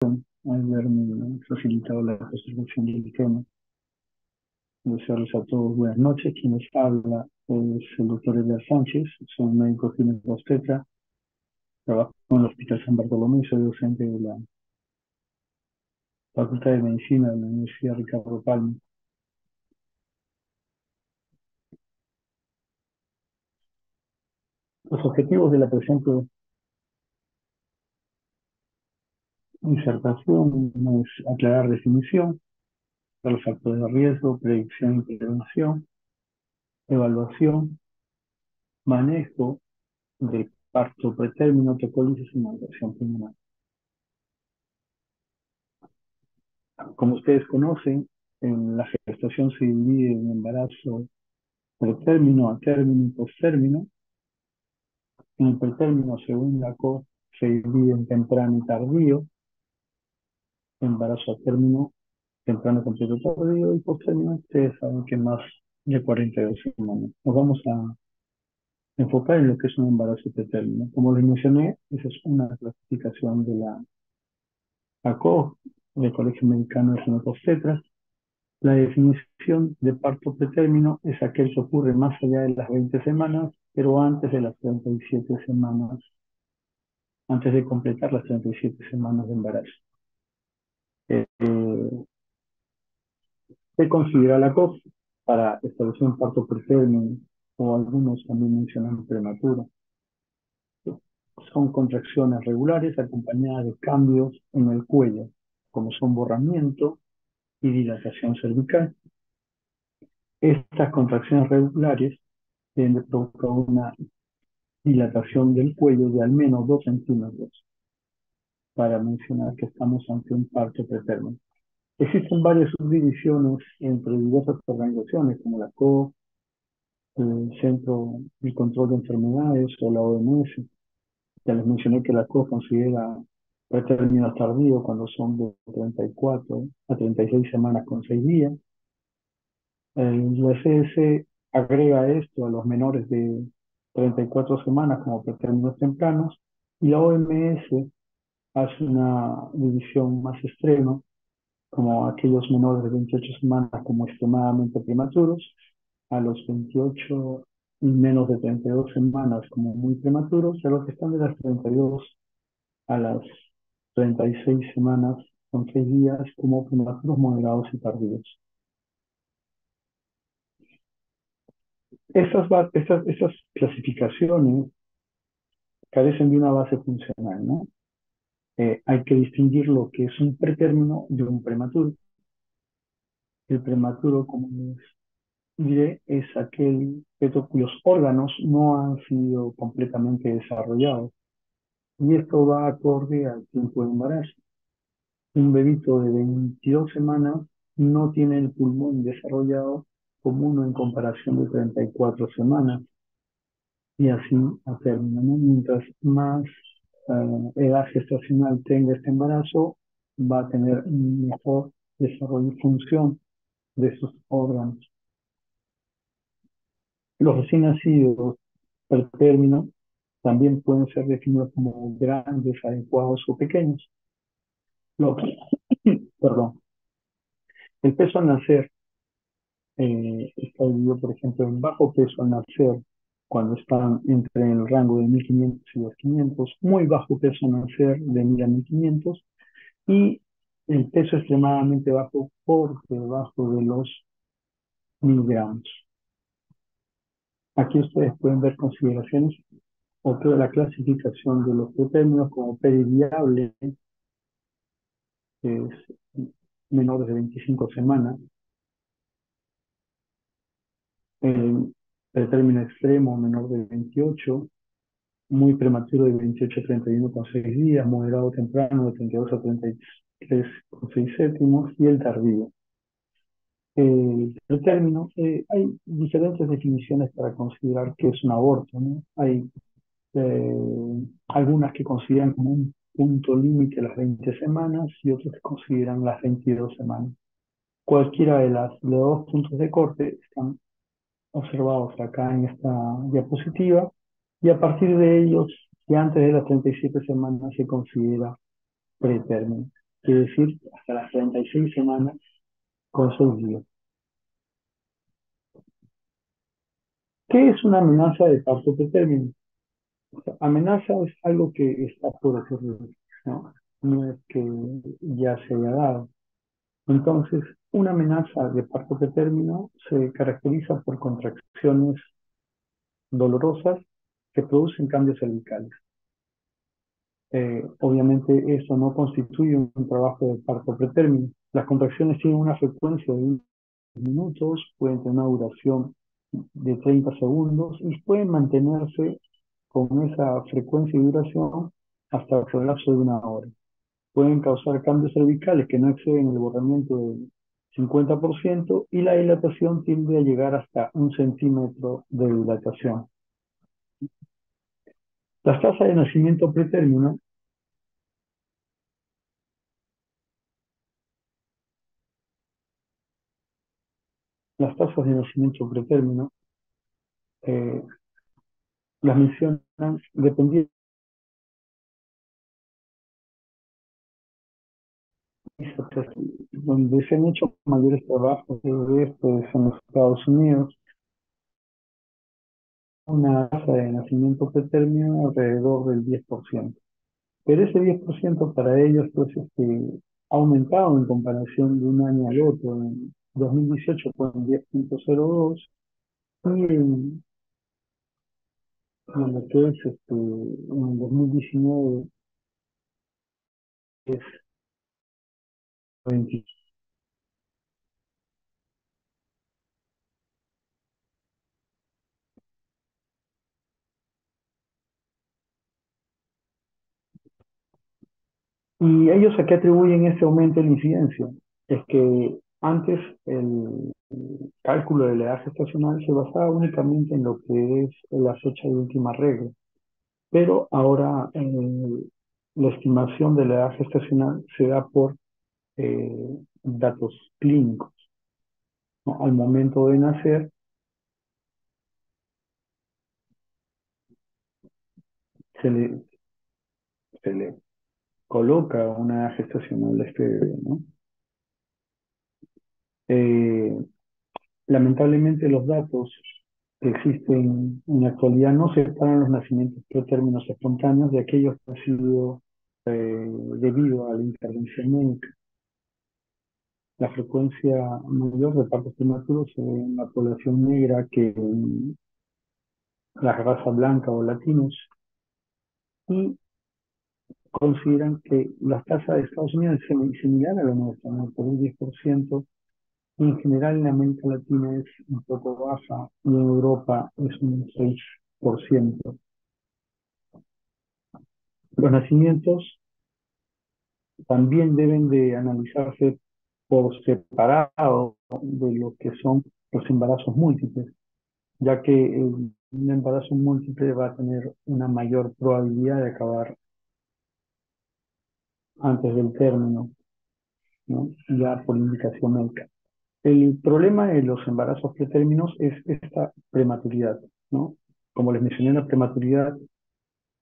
Haberme facilitado la presentación del tema. Desearles a todos buenas noches. Quien les habla es el doctor Edgar Sánchez, soy médico clínico obstetra, trabajo en el Hospital San Bartolomé, soy docente de la Facultad de Medicina de la Universidad Ricardo Palma. Los objetivos de la presente disertación es aclarar definición, los factores de riesgo, predicción y prevención, evaluación, manejo del parto pretérmino, tocólisis y manipulación pulmonar. Como ustedes conocen, en la gestación se divide en embarazo pretérmino, a término y postérmino. En el pretérmino, según la COF, se divide en temprano y tardío, embarazo a término, temprano, completo, tardío, y postérmino, ustedes saben que más de 42 semanas. Nos vamos a enfocar en lo que es un embarazo pretérmino. Como les mencioné, esa es una clasificación de la ACOF, del Colegio Mexicano de Ginecobstetras. La definición de parto pretérmino es aquel que ocurre más allá de las 20 semanas, pero antes de las 37 semanas, antes de completar las 37 semanas de embarazo. Se considera la COF para establecer un parto pretérmino, o algunos también mencionan prematuro. Son contracciones regulares acompañadas de cambios en el cuello, como son borramiento y dilatación cervical. Estas contracciones regulares tienen de provocar una dilatación del cuello de al menos 2 centímetros, para mencionar que estamos ante un parto pretérmino. Existen varias subdivisiones entre diversas organizaciones, como la CO, el Centro de Control de Enfermedades o la OMS. Ya les mencioné que la CO considera pretérmino tardío cuando son de 34 a 36 semanas con 6 días. La CS agrega esto a los menores de 34 semanas como pretérminos tempranos, y la OMS hace una división más extrema, como aquellos menores de 28 semanas como extremadamente prematuros, a los 28 y menos de 32 semanas como muy prematuros, y a los que están de las 32 a las 36 semanas con 6 días como prematuros moderados y tardíos. Estas clasificaciones carecen de una base funcional, ¿no? Hay que distinguir lo que es un pretérmino de un prematuro. El prematuro, como les diré, es aquel feto cuyos órganos no han sido completamente desarrollados. Y esto va acorde al tiempo de embarazo. Un bebito de 22 semanas no tiene el pulmón desarrollado como uno en comparación de 34 semanas. Y así a término, ¿no? Mientras más edad gestacional tenga este embarazo, va a tener un mejor desarrollo y función de sus órganos. Los recién nacidos al término también pueden ser definidos como grandes, adecuados o pequeños. Lo que, perdón, el peso al nacer está dividido, por ejemplo, en bajo peso al nacer, cuando están entre el rango de 1500 y 2500, muy bajo peso al nacer de 1000 a 1500, y el peso extremadamente bajo por debajo de los 1000 gramos. Aquí ustedes pueden ver consideraciones o toda la clasificación de los pretérminos como periviable, que es menores de 25 semanas, el pretérmino extremo menor de 28, muy prematuro de 28 a 31 con 6 días, moderado temprano de 32 a 33 con 6 séptimos, y el tardío. El término, hay diferentes definiciones para considerar qué es un aborto, ¿no? Hay algunas que consideran como un punto límite las 20 semanas y otras que consideran las 22 semanas. Cualquiera de los dos puntos de corte están observados acá en esta diapositiva, y a partir de ellos, que antes de las 37 semanas se considera pretérmino. quiere decir hasta las 36 semanas con 6 días. ¿Qué es una amenaza de parto pretérmino? Amenaza es algo que está por ocurrir, ¿no? No es que ya se haya dado. Entonces, una amenaza de parto pretérmino se caracteriza por contracciones dolorosas que producen cambios cervicales. Obviamente, eso no constituye un trabajo de parto pretérmino. Las contracciones tienen una frecuencia de 20 minutos, pueden tener una duración de 30 segundos y pueden mantenerse con esa frecuencia y duración hasta el lapso de una hora. Pueden causar cambios cervicales que no exceden el borramiento del 50% y la dilatación tiende a llegar hasta 1 centímetro de dilatación. Las tasas de nacimiento pretérmino, las tasas de nacimiento pretérmino eh, las mencionan dependiendo donde se han hecho mayores trabajos de esto es en los Estados Unidos, una tasa de nacimiento pretérmino alrededor del 10%. Pero ese 10% para ellos pues, ha aumentado en comparación de un año al otro. En 2018 fue en 10,02 y en lo que es en 2019 es 20. ¿Y ellos a qué atribuyen este aumento en la incidencia? Es que antes el cálculo de la edad gestacional se basaba únicamente en lo que es la fecha de última regla, pero ahora la estimación de la edad gestacional se da por datos clínicos, ¿no? Al momento de nacer se le, se le coloca una edad gestacional a este bebé, ¿no? Eh, Lamentablemente los datos que existen en la actualidad no separan los nacimientos pretérminos espontáneos de aquellos que han sido debido a la intervención médica. La frecuencia mayor de partos prematuros se ve en la población negra que en la raza blanca o latinos y consideran que la tasa de Estados Unidos es similar a la nuestra, ¿no? Por un 10%, y en general en América Latina es un poco baja y en Europa es un 6%. Los nacimientos también deben de analizarse por separado de lo que son los embarazos múltiples, ya que un embarazo múltiple va a tener una mayor probabilidad de acabar antes del término, ¿no? Ya por indicación médica. El problema de los embarazos pretérminos es esta prematuridad, ¿no? Como les mencioné, la prematuridad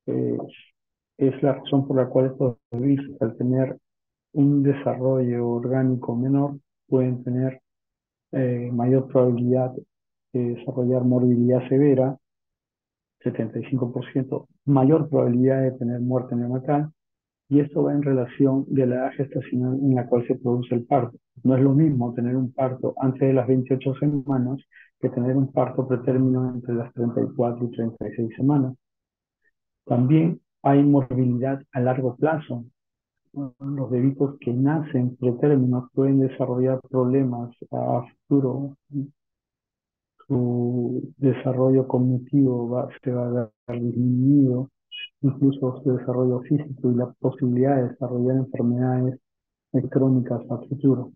eh, es la razón por la cual estos bebés, al tener un desarrollo orgánico menor, pueden tener mayor probabilidad de desarrollar morbilidad severa, 75% mayor probabilidad de tener muerte neonatal, y esto va en relación de la edad gestacional en la cual se produce el parto. No es lo mismo tener un parto antes de las 28 semanas que tener un parto pretérmino entre las 34 y 36 semanas. También hay morbilidad a largo plazo. Los bebitos que nacen pretérminos pueden desarrollar problemas a futuro. Su desarrollo cognitivo se va a ver disminuido, incluso su desarrollo físico y la posibilidad de desarrollar enfermedades crónicas a futuro,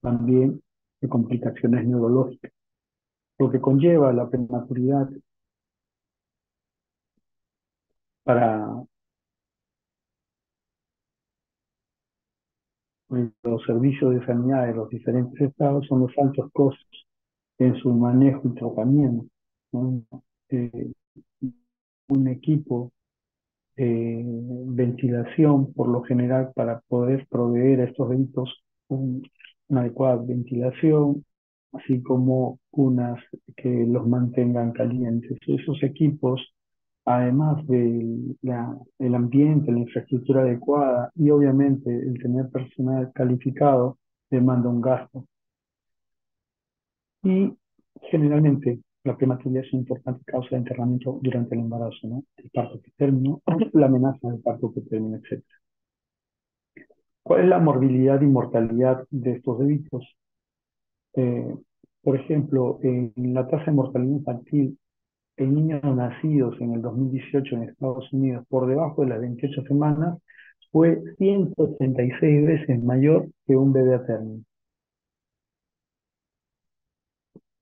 también de complicaciones neurológicas, lo que conlleva la prematuridad para los servicios de sanidad de los diferentes estados son los altos costos en su manejo y tratamiento, ¿no? Eh, un equipo ventilación, por lo general, para poder proveer a estos bebitos una adecuada ventilación, así como unas que los mantengan calientes. Esos equipos, además del ambiente, la infraestructura adecuada y obviamente el tener personal calificado, demanda un gasto. Y generalmente la prematuridad es una importante causa de internamiento durante el embarazo, ¿no? El parto pretérmino, la amenaza del parto pretérmino, etcétera. ¿Cuál es la morbilidad y mortalidad de estos bebitos? Eh, por ejemplo, en la tasa de mortalidad infantil en niños nacidos en el 2018 en Estados Unidos por debajo de las 28 semanas fue 186 veces mayor que un bebé a término.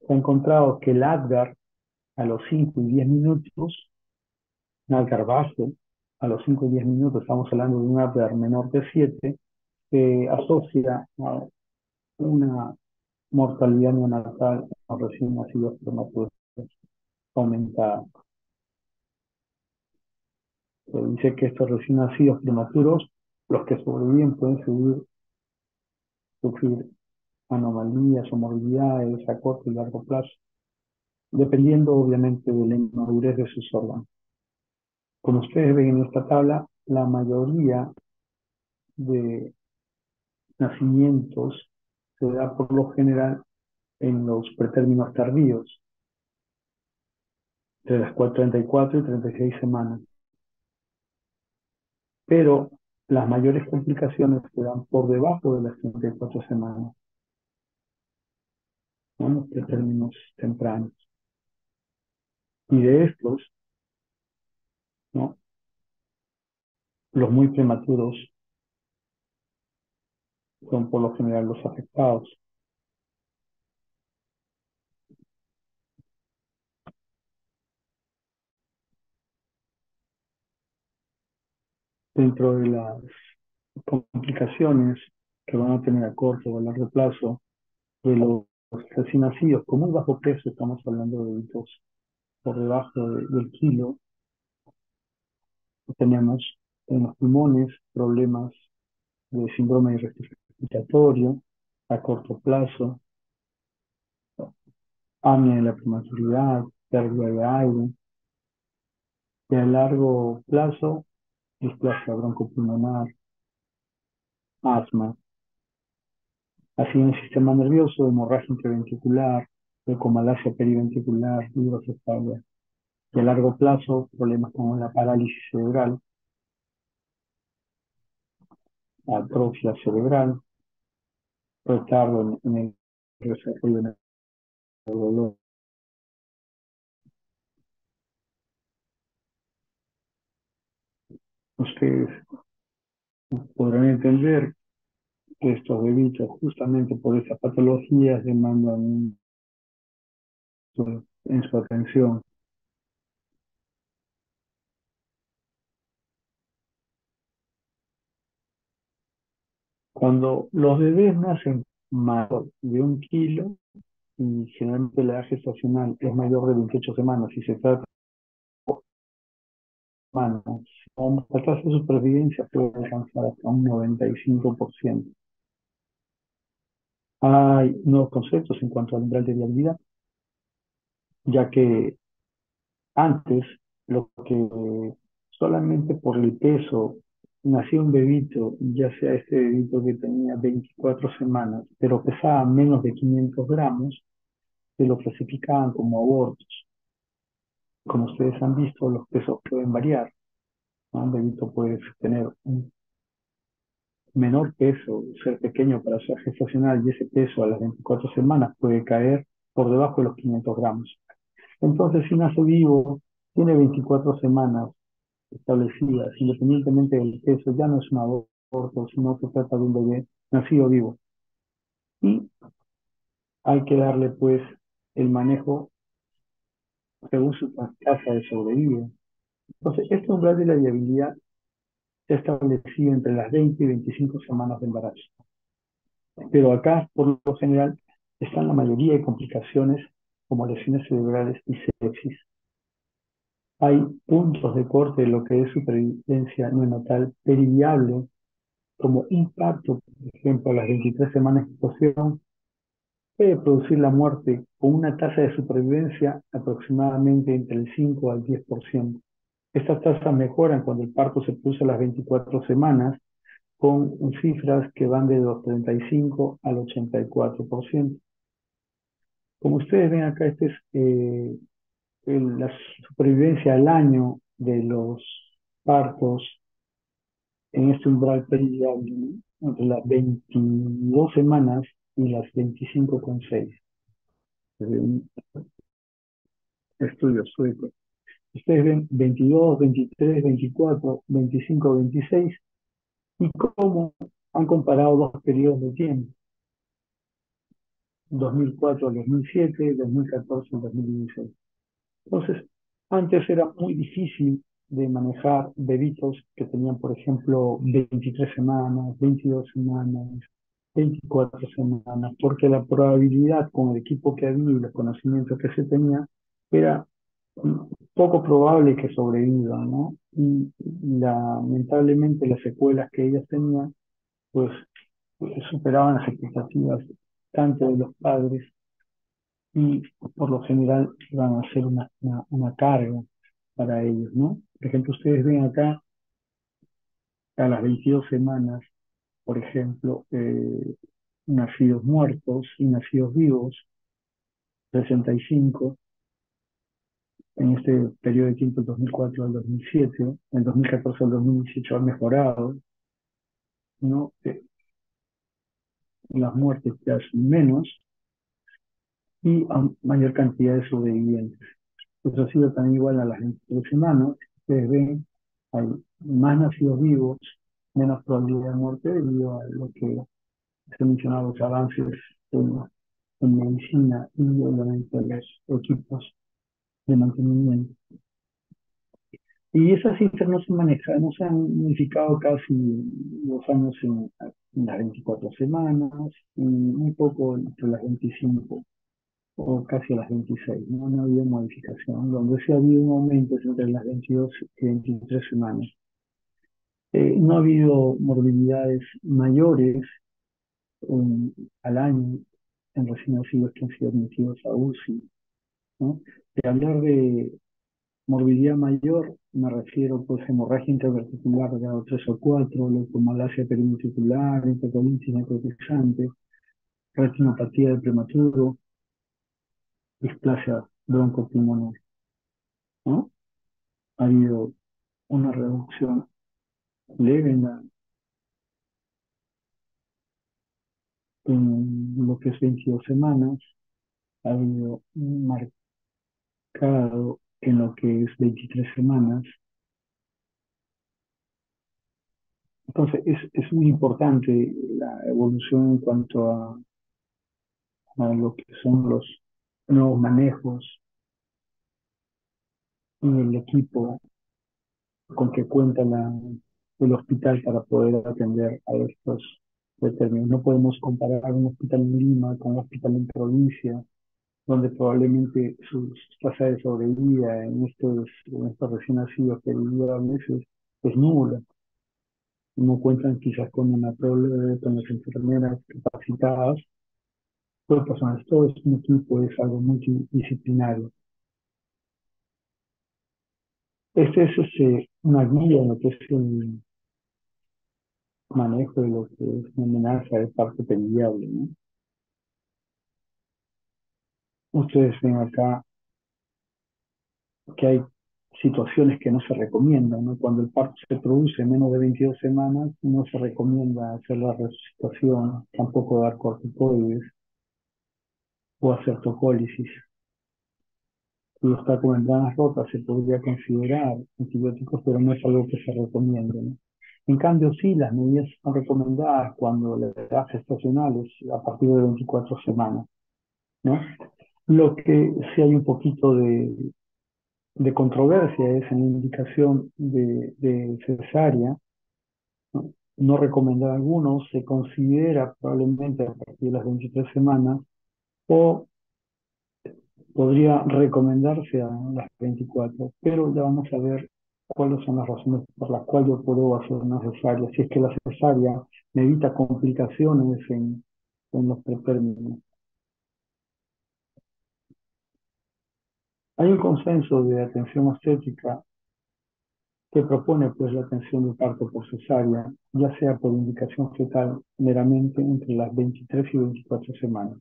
Se ha encontrado que el Apgar a los 5 y 10 minutos, un Apgar bajo, a los 5 y 10 minutos, estamos hablando de un Apgar menor de 7, se asocia a una mortalidad neonatal a recién nacidos prematuros aumentada. Se dice que estos recién nacidos prematuros, los que sobreviven pueden sufrir anomalías o morbilidades a corto y largo plazo, dependiendo obviamente de la inmadurez de sus órganos. Como ustedes ven en esta tabla, la mayoría de nacimientos se da por lo general en los pretérminos tardíos, entre las 34 y 36 semanas. Pero las mayores complicaciones se dan por debajo de las 34 semanas, ¿no? Los pretérminos tempranos. Y de estos, ¿no? Los muy prematuros son por lo general los afectados. Dentro de las complicaciones que van a tener a corto o a largo plazo de los recién nacidos, con muy bajo peso, estamos hablando de adultos por debajo del kilo, tenemos en los pulmones problemas de síndrome respiratorio a corto plazo, apnea de la prematuridad, pérdida de aire, y a largo plazo, displasia broncopulmonar, asma, así en el sistema nervioso, hemorragia intraventricular, leucomalacia periventricular, hidrocefalia. Y a largo plazo, problemas como la parálisis cerebral, atrofia cerebral, retardo en el desarrollo neurológico. Ustedes podrán entender que estos bebitos, justamente por estas patologías, demandan en su atención. Cuando los bebés nacen mayor de un kilo, y generalmente la edad gestacional es mayor de 28 semanas, y se trata de semanas, la tasa de supervivencia puede alcanzar hasta un 95%. Hay nuevos conceptos en cuanto al umbral de viabilidad, ya que antes lo que solamente por el peso nacía un bebito, ya sea este bebito que tenía 24 semanas, pero pesaba menos de 500 gramos, se lo clasificaban como abortos. Como ustedes han visto, los pesos pueden variar, ¿no? Un bebito puede tener un menor peso, ser pequeño para ser gestacional, y ese peso a las 24 semanas puede caer por debajo de los 500 gramos. Entonces, si nace vivo, tiene 24 semanas establecidas, independientemente del peso, ya no es un aborto, sino que se trata de un bebé nacido vivo. Y hay que darle, pues, el manejo según su tasa de sobrevivencia. Entonces, este umbral de la viabilidad se ha establecido entre las 20 y 25 semanas de embarazo. Pero acá, por lo general, están la mayoría de complicaciones como lesiones cerebrales y sepsis. Hay puntos de corte de lo que es supervivencia neonatal periviable, como un parto, por ejemplo, a las 23 semanas de gestación, puede producir la muerte con una tasa de supervivencia aproximadamente entre el 5 al 10%. Estas tasas mejoran cuando el parto se produce a las 24 semanas, con cifras que van de los 35 al 84%. Como ustedes ven acá, este es la supervivencia al año de los partos en este umbral periviable, ¿no? Entre las 22 semanas y las 25,6. Desde un estudio sueco. Ustedes ven 22, 23, 24, 25, 26 y cómo han comparado dos periodos de tiempo, 2004 al 2007, 2014 al 2016. Entonces, antes era muy difícil de manejar bebitos que tenían, por ejemplo, 23 semanas, 22 semanas, 24 semanas, porque la probabilidad con el equipo que había y los conocimientos que se tenía era poco probable que sobrevivan, ¿no? Y lamentablemente las secuelas que ellas tenían, pues superaban las expectativas tanto de los padres y por lo general van a ser una carga para ellos, ¿no? Por ejemplo, ustedes ven acá a las 22 semanas, por ejemplo, nacidos muertos y nacidos vivos, 65, en este periodo de tiempo, el 2004 al 2007, el 2014 al 2018 ha mejorado, ¿no? Las muertes ya son menos y a mayor cantidad de sobrevivientes. Eso ha sido también igual a las 23 semanas. Ustedes ven, hay más nacidos vivos, menos probabilidad de muerte debido a lo que se mencionaba, los avances en, en medicina y obviamente los equipos de mantenimiento. Y esas cifras no se manejan, no se han modificado casi los años en las 24 semanas y muy poco entre las 25 o casi a las 26. No, no ha habido modificación. Donde sí ha habido un aumento es entre las 22 y 23 semanas. No ha habido morbilidades mayores al año en recién nacidos que han sido admitidos a UCI, ¿no? De hablar de morbilidad mayor, me refiero pues a hemorragia intraverticular de grado 3 o 4, leucomalacia periventricular, enterocolitis necrotizante, retinopatía del prematuro, displasia broncopulmonar, ¿no? Ha habido una reducción leve en lo que es 22 semanas, ha habido un marcado en lo que es 23 semanas. Entonces, es muy importante la evolución en cuanto a lo que son los nuevos manejos y el equipo con que cuenta el hospital para poder atender a estos determinados. No podemos comparar un hospital en Lima con un hospital en provincia, donde probablemente su tasa de sobrevida en estos recién nacidos periviables es nula. No cuentan quizás con una prole, con las enfermeras capacitadas, todo el personal, todo es un equipo, es algo multidisciplinario. Este es una guía en lo que es el manejo de lo que es una amenaza de parto periviable, ¿no? Ustedes ven acá que hay situaciones que no se recomiendan, ¿no? Cuando el parto se produce en menos de 22 semanas, no se recomienda hacer la resucitación, tampoco dar corticoides o hacer tocólisis. Si está con membranas rotas, se podría considerar antibióticos, pero no es algo que se recomiende, ¿no? En cambio, sí, las medidas son recomendadas cuando la edad gestacional es a partir de 24 semanas, ¿no? Lo que sí hay un poquito de controversia es en la indicación de cesárea, ¿no? No recomendar algunos, se considera probablemente a partir de las 23 semanas o podría recomendarse a las 24, pero ya vamos a ver cuáles son las razones por las cuales yo puedo hacer una cesárea. Si es que la cesárea me evita complicaciones en los pretérminos. Hay un consenso de atención obstétrica que propone pues la atención del parto por cesárea, ya sea por indicación fetal meramente entre las 23 y 24 semanas.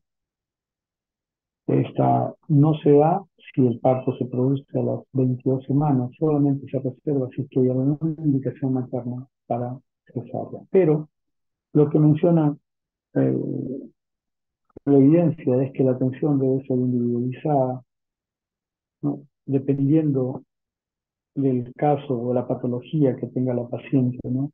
Esta no se da si el parto se produce a las 22 semanas, solamente se reserva si es que hay alguna indicación materna para cesárea. Pero lo que menciona eh, la evidencia es que la atención debe ser individualizada, ¿no? Dependiendo del caso o la patología que tenga la paciente, ¿no?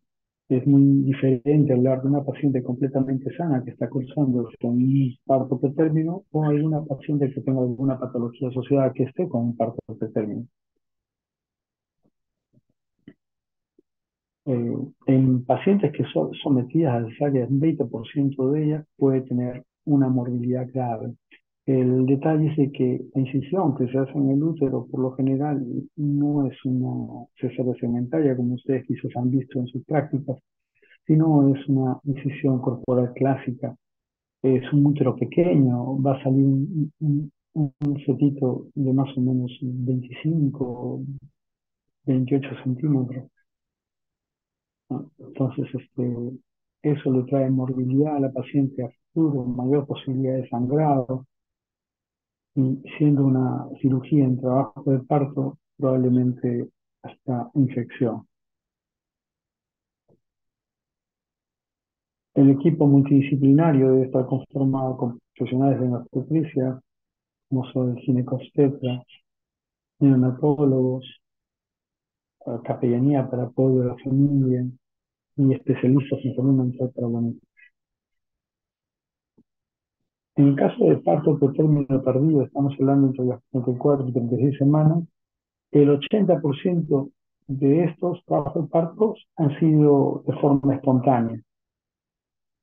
Es muy diferente hablar de una paciente completamente sana que está cursando con un parto pretérmino o alguna paciente que tenga alguna patología asociada que esté con un parto pretérmino. Eh, en pacientes que son sometidas a cesárea, el 20% de ellas puede tener una morbilidad grave. El detalle es de que la incisión que se hace en el útero, por lo general, no es una cesárea segmentaria, como ustedes quizás han visto en sus prácticas, sino es una incisión corporal clásica. Es un útero pequeño, va a salir un fetito de más o menos 25, 28 centímetros, ¿no? Entonces, eso le trae morbilidad a la paciente a futuro, mayor posibilidad de sangrado, y siendo una cirugía en trabajo de parto, probablemente hasta infección. El equipo multidisciplinario debe estar conformado con profesionales de la obstetricia, como son el ginecobstetra, neonatólogos, capellanía para apoyo a la familia y especialistas en salud mental para la mujer. En el caso de parto por término tardío, estamos hablando entre las 34 y 36 semanas, el 80% de estos trabajos de partos han sido de forma espontánea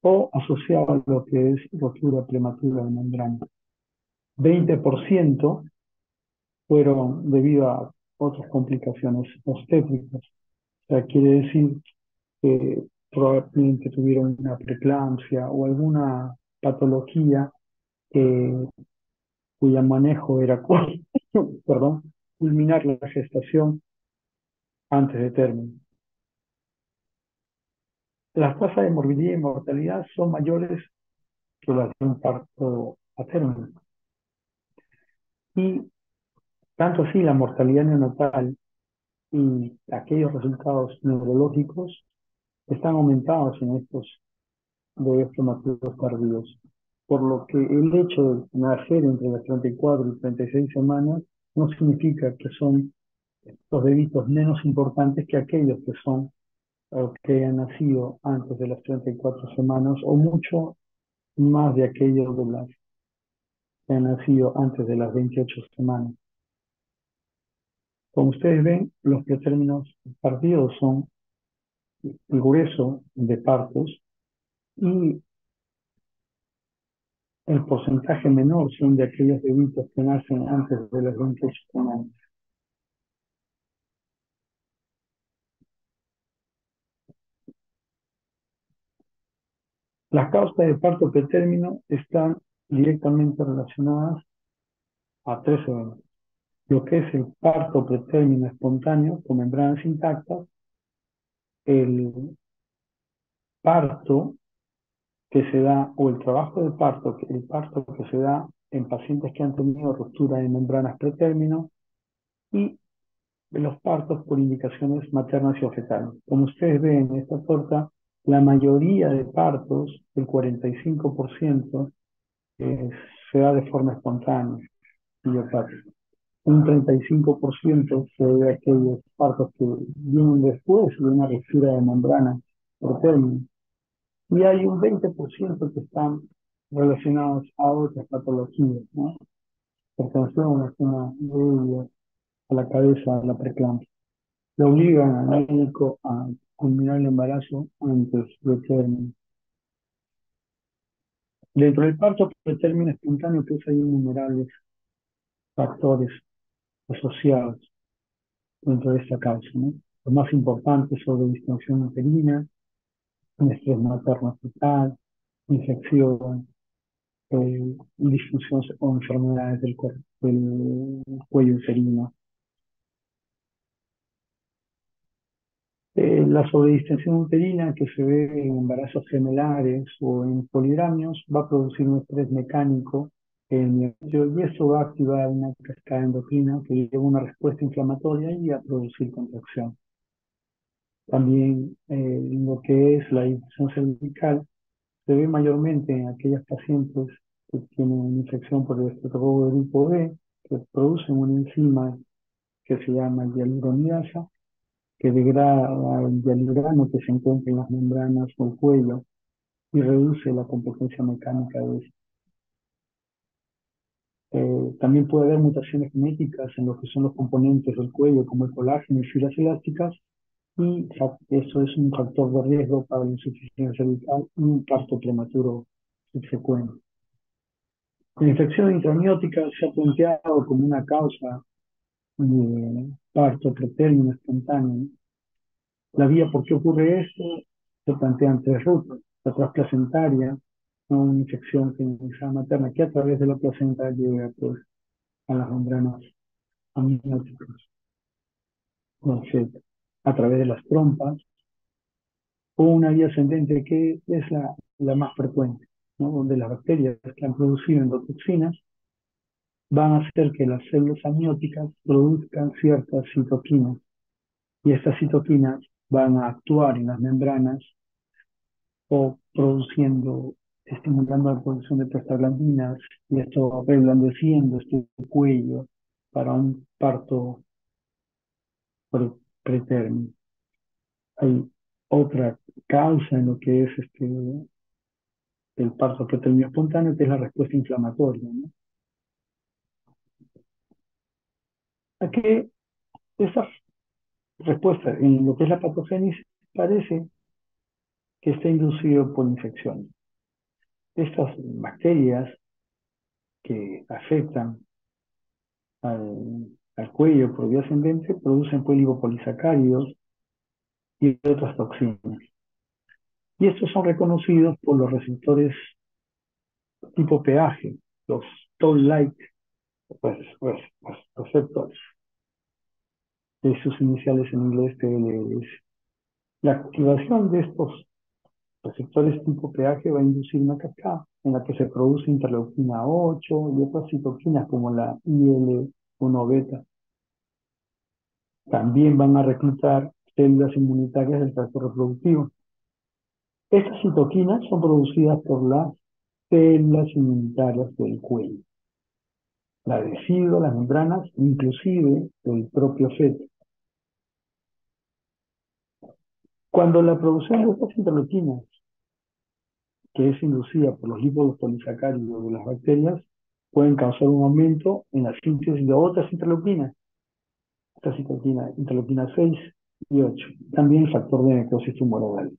o asociado a lo que es rotura prematura de membrana. 20% fueron debido a otras complicaciones obstétricas. O sea, quiere decir que probablemente tuvieron una preeclampsia o alguna patología eh, cuya manejo era perdón, culminar la gestación antes de término. Las tasas de morbilidad y mortalidad son mayores que las de un parto a término. Y tanto así la mortalidad neonatal y aquellos resultados neurológicos están aumentados en estos bebés prematuros tardíos. Por lo que el hecho de nacer entre las 34 y 36 semanas no significa que son los bebitos menos importantes que aquellos que son o que han nacido antes de las 34 semanas o mucho más de aquellos de las que han nacido antes de las 28 semanas. Como ustedes ven, los pretérminos tardíos son el grueso de partos y el porcentaje menor son de aquellos bebitos que nacen antes de las 28 semanas. Las causas de parto pretérmino están directamente relacionadas a tres eventos. Lo que es el parto pretérmino espontáneo con membranas intactas, el parto que se da, o el trabajo de parto, el parto que se da en pacientes que han tenido ruptura de membranas pretérmino y los partos por indicaciones maternas y fetales. Como ustedes ven en esta torta, la mayoría de partos, el 45%, eh, se da de forma espontánea y hepática. Un 35% se debe a aquellos partos que vienen después de una ruptura de membrana por término. Y hay un 20% que están relacionados a otras patologías, ¿no? Hipertensión es una de ellas, a la cabeza, a la preeclampsia. Le obligan al médico a culminar el embarazo antes del término. Dentro del parto pretérmino espontáneo, pues hay innumerables factores asociados dentro de esta causa, ¿no? Los más importantes son distensión uterina, un estrés materno fetal, infección, disfunción o enfermedades del cuello uterino. La sobredistensión uterina que se ve en embarazos gemelares o en polidramios va a producir un estrés mecánico en el endometrio y eso va a activar una cascada endocrina que lleva una respuesta inflamatoria y a producir contracción. También lo que es la infección cervical se ve mayormente en aquellas pacientes que tienen una infección por el estreptococo de grupo B, que producen una enzima que se llama hialuronidasa, que degrada el hialurano que se encuentra en las membranas del cuello y reduce la competencia mecánica de esto. También puede haber mutaciones genéticas en lo que son los componentes del cuello, como el colágeno y fibras elásticas, y eso es un factor de riesgo para la insuficiencia cervical y un parto prematuro subsecuente. La infección intramiótica se ha planteado como una causa de parto pretérmino espontáneo. La vía por qué ocurre esto se plantean tres rutas. La transplacentaria, ¿no? Una infección generalizada materna que a través de la placenta llega pues, a las membranas amnióticas, entonces, a través de las trompas, o una vía ascendente que es la más frecuente, ¿no? Donde las bacterias que han producido endotoxinas van a hacer que las células amnióticas produzcan ciertas citoquinas y estas citoquinas van a actuar en las membranas o produciendo, estimulando la producción de prostaglandinas y esto va reblandeciendo este cuello para un parto pretérmino. Hay otra causa en lo que es el parto pretérmino espontáneo, que es la respuesta inflamatoria, ¿no? Aquí esa respuesta en lo que es la patogénesis parece que está inducido por infecciones. Estas bacterias que afectan al cuello por vía ascendente producen lipopolisacáridos y otras toxinas. Y estos son reconocidos por los receptores tipo pH, los toll-like receptores, de sus iniciales en inglés TLS. La activación de estos receptores tipo pH va a inducir una cascada en la que se produce interleuquina 8 y otras citoquinas como la IL-1 beta. También van a reclutar células inmunitarias del tracto reproductivo. Estas citoquinas son producidas por las células inmunitarias del cuello, la deciduo, las membranas, inclusive el propio feto. Cuando la producción de estas interleuquinas, que es inducida por los lipopolisacáridos de las bacterias, pueden causar un aumento en la síntesis de otras interleuquinas, esta interleuquina 6 y 8. También el factor de necrosis tumoral.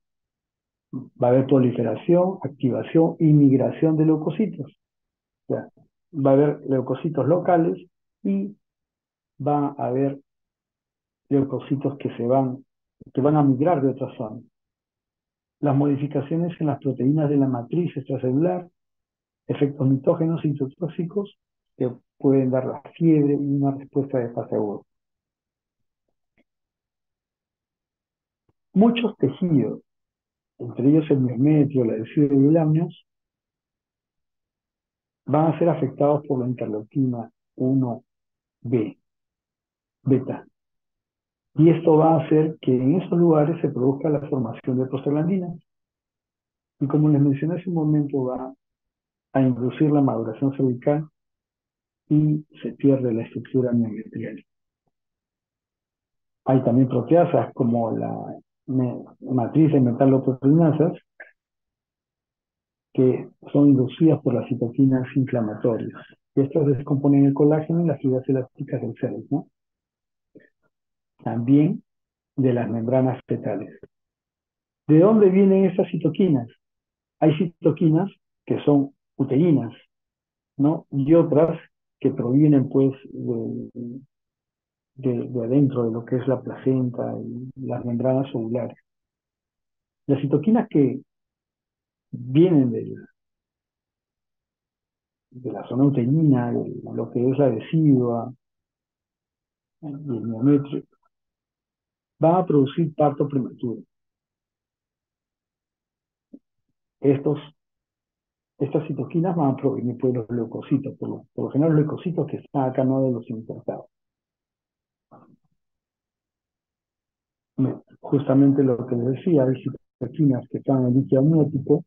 Va a haber proliferación, activación y migración de leucocitos. O sea, va a haber leucocitos locales y va a haber leucocitos que van a migrar de otra zona. Las modificaciones en las proteínas de la matriz extracelular, efectos mitógenos y citotóxicos que pueden dar la fiebre y una respuesta de fase aguda. Muchos tejidos, entre ellos el miometrio, la adhesión de vilamios, van a ser afectados por la interleuquina 1B, beta. Y esto va a hacer que en esos lugares se produzca la formación de prostaglandinas. Y como les mencioné hace un momento, va a inducir la maduración cervical y se pierde la estructura miometrial. Hay también proteasas como la matriz de metaloproteinasas que son inducidas por las citoquinas inflamatorias. Y estas descomponen el colágeno y las fibras elásticas del cerebro, ¿no? También de las membranas fetales. ¿De dónde vienen estas citoquinas? Hay citoquinas que son uterinas, ¿no? Y otras que provienen pues de adentro de lo que es la placenta y las membranas ovulares. Las citoquinas que vienen de la zona uterina, de lo que es la decidua y el miometrio, van a producir parto prematuro. Estos, estas citoquinas van a provenir pues, de los leucocitos, por lo general los leucocitos que están acá, no de los importados. Justamente lo que les decía, hay citoquinas que están en el líquido amniótico,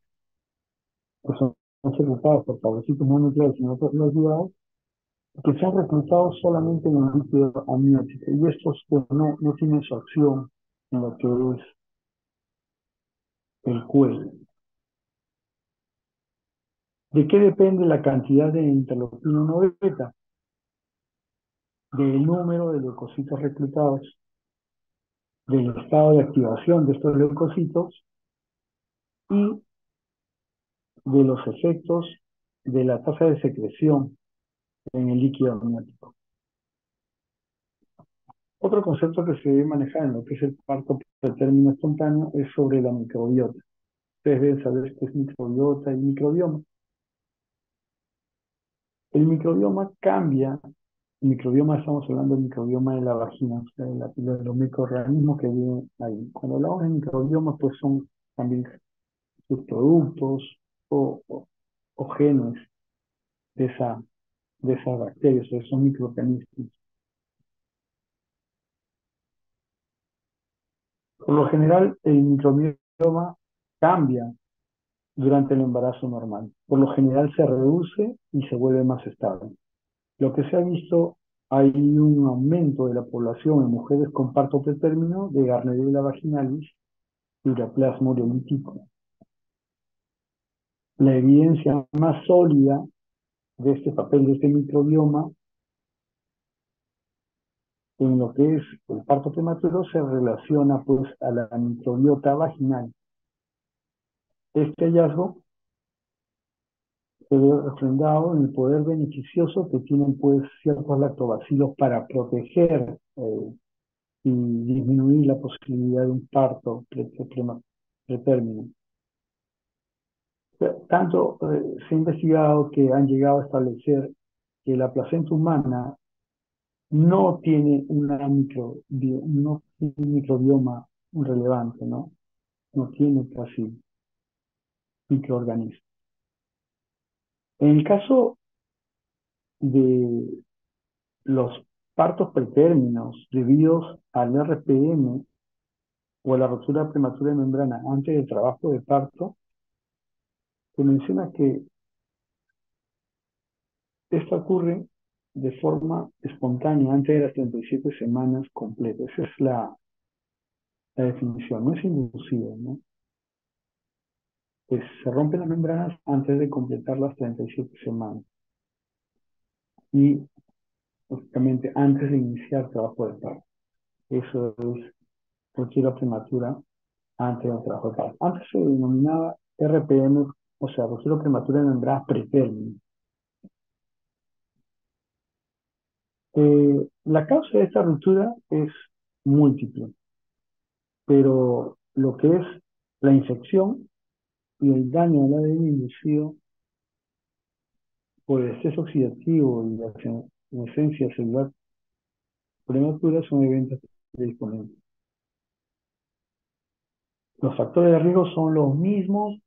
que son secretados por fabricitos no nucleares y no ayudados, que se han reclutado solamente en el líquido amniótico. Y estos pues, no tienen su acción en lo que es el cuello. ¿De qué depende la cantidad de interleucina 1 beta? Del número de leucocitos reclutados, del estado de activación de estos leucocitos y de los efectos de la tasa de secreción en el líquido amniótico. Otro concepto que se debe manejar en lo que es el parto pretérmino espontáneo es sobre la microbiota. Ustedes deben saber qué es microbiota y microbioma. El microbioma cambia. El microbioma, estamos hablando del microbioma de la vagina, o sea, de los microorganismos que viven ahí. Cuando hablamos de microbioma, pues son también subproductos o genes de, de esas bacterias, de esos microorganismos. Por lo general, el microbioma cambia durante el embarazo normal. Por lo general se reduce y se vuelve más estable. Lo que se ha visto, hay un aumento de la población en mujeres con parto pretérmino de Gardnerella vaginalis y Ureaplasma ureolítico. La evidencia más sólida de este papel de este microbioma en lo que es el parto prematuro se relaciona pues a la microbiota vaginal. Este hallazgo se ve refrendado en el poder beneficioso que tienen pues ciertos lactobacilos para proteger y disminuir la posibilidad de un parto pretérmino. Tanto se ha investigado que han llegado a establecer que la placenta humana no tiene no tiene un microbioma relevante, ¿no? No tiene casi microorganismos. En el caso de los partos pretérminos debidos al RPM o a la ruptura prematura de membrana antes del trabajo de parto, se menciona que esto ocurre de forma espontánea antes de las 37 semanas completas. Esa es la definición, no es inducido, ¿no? Pues se rompen las membranas antes de completar las 37 semanas y, lógicamente, antes de iniciar el trabajo de parto. Eso es ruptura prematura antes del trabajo de parto. Antes se denominaba RPM, o sea, ruptura prematura de membranas pretérmino. La causa de esta ruptura es múltiple, pero lo que es la infección y el daño al ADN inducido por el exceso oxidativo y la senescencia celular prematura son eventos disponibles. Los factores de riesgo son los mismos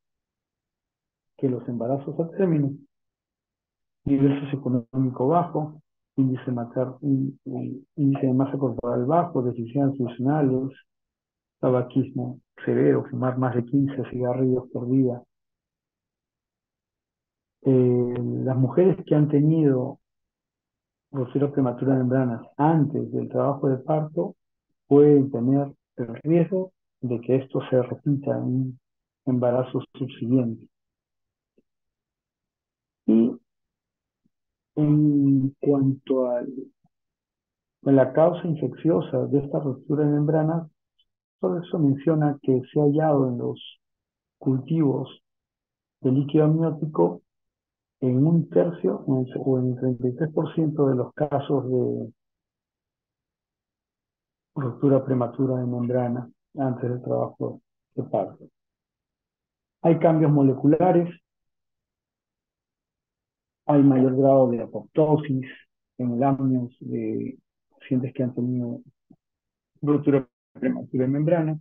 que los embarazos a término: nivel socioeconómico bajo, índice de masa corporal bajo, deficiencias nutricionales, tabaquismo severo, fumar más de 15 cigarrillos por día. Las mujeres que han tenido ruptura prematura de membranas antes del trabajo de parto pueden tener el riesgo de que esto se repita en embarazos subsiguientes. Y en cuanto a la causa infecciosa de esta ruptura de membranas, todo eso menciona que se ha hallado en los cultivos de líquido amniótico En un tercio o en el 33% de los casos de ruptura prematura de membrana antes del trabajo de parto. Hay cambios moleculares, hay mayor grado de apoptosis en el amnios de pacientes que han tenido ruptura prematura de membrana.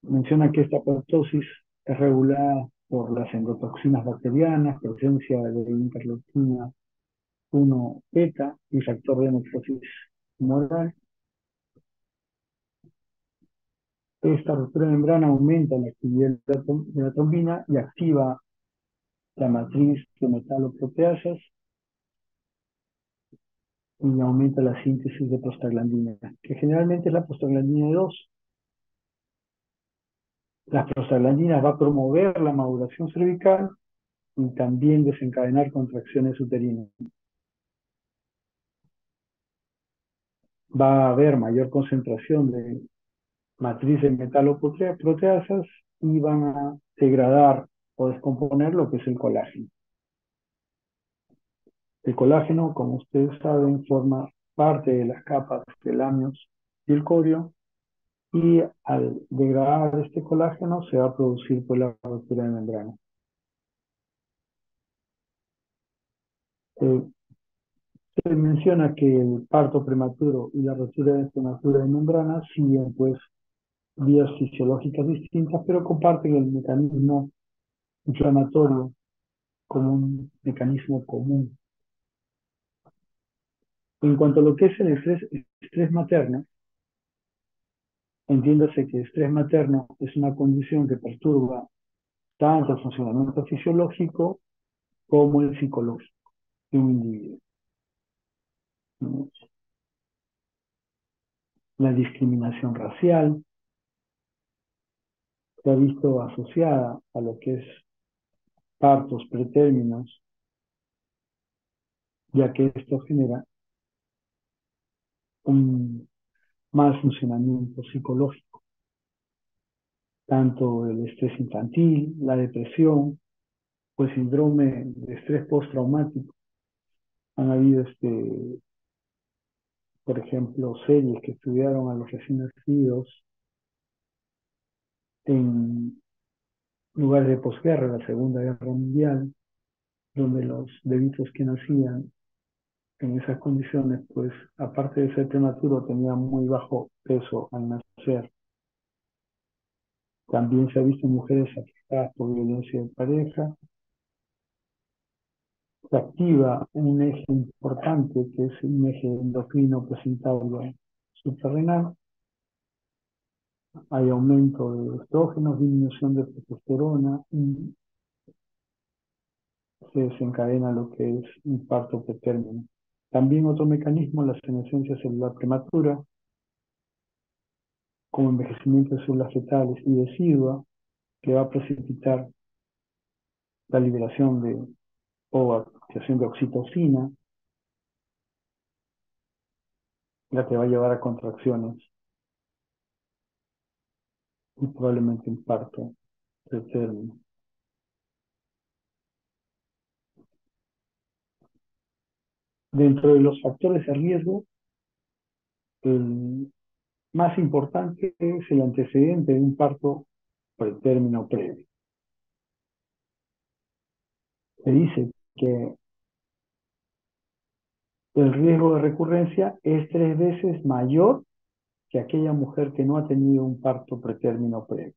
Menciona que esta apoptosis es regulada por las endotoxinas bacterianas, presencia de interleucina 1 beta y factor de necrosis tumoral. Esta ruptura de membrana aumenta la actividad de la trombina y activa la matriz de metaloproteasas y aumenta la síntesis de prostaglandina, que generalmente es la prostaglandina 2. La prostaglandina va a promover la maduración cervical y también desencadenar contracciones uterinas. Va a haber mayor concentración de matriz de metaloproteasas y van a degradar o descomponer lo que es el colágeno. El colágeno, como ustedes saben, forma parte de las capas del amnios y el corio, y al degradar este colágeno se va a producir pues, la ruptura de membrana. Eh, Se menciona que el parto prematuro y la ruptura prematura de membrana siguen pues vías fisiológicas distintas, pero comparten el mecanismo inflamatorio como un mecanismo común. En cuanto a lo que es el estrés materno, entiéndase que estrés materno es una condición que perturba tanto el funcionamiento fisiológico como el psicológico de un individuo, ¿no? La discriminación racial se ha visto asociada a lo que es partos pretérminos, ya que esto genera un mal funcionamiento psicológico, tanto el estrés infantil, la depresión, pues síndrome de estrés postraumático. Han habido, por ejemplo, series que estudiaron a los recién nacidos en lugares de posguerra, la Segunda Guerra Mundial, donde los bebitos que nacían en esas condiciones, pues aparte de ser prematuro, tenían muy bajo peso al nacer. También se ha visto mujeres afectadas por violencia de pareja. Se activa un eje importante que es un eje endocrino presentable suprarrenal. Hay aumento de estrógenos, disminución de testosterona y se desencadena lo que es un parto pretérmino. También otro mecanismo, la senescencia celular prematura, como envejecimiento de células fetales y decidua, que va a precipitar la liberación de o activación de oxitocina, la que va a llevar a contracciones y probablemente un parto pretérmino. Dentro de los factores de riesgo, el más importante es el antecedente de un parto pretérmino previo. Se dice que el riesgo de recurrencia es 3 veces mayor que aquella mujer que no ha tenido un parto pretérmino previo.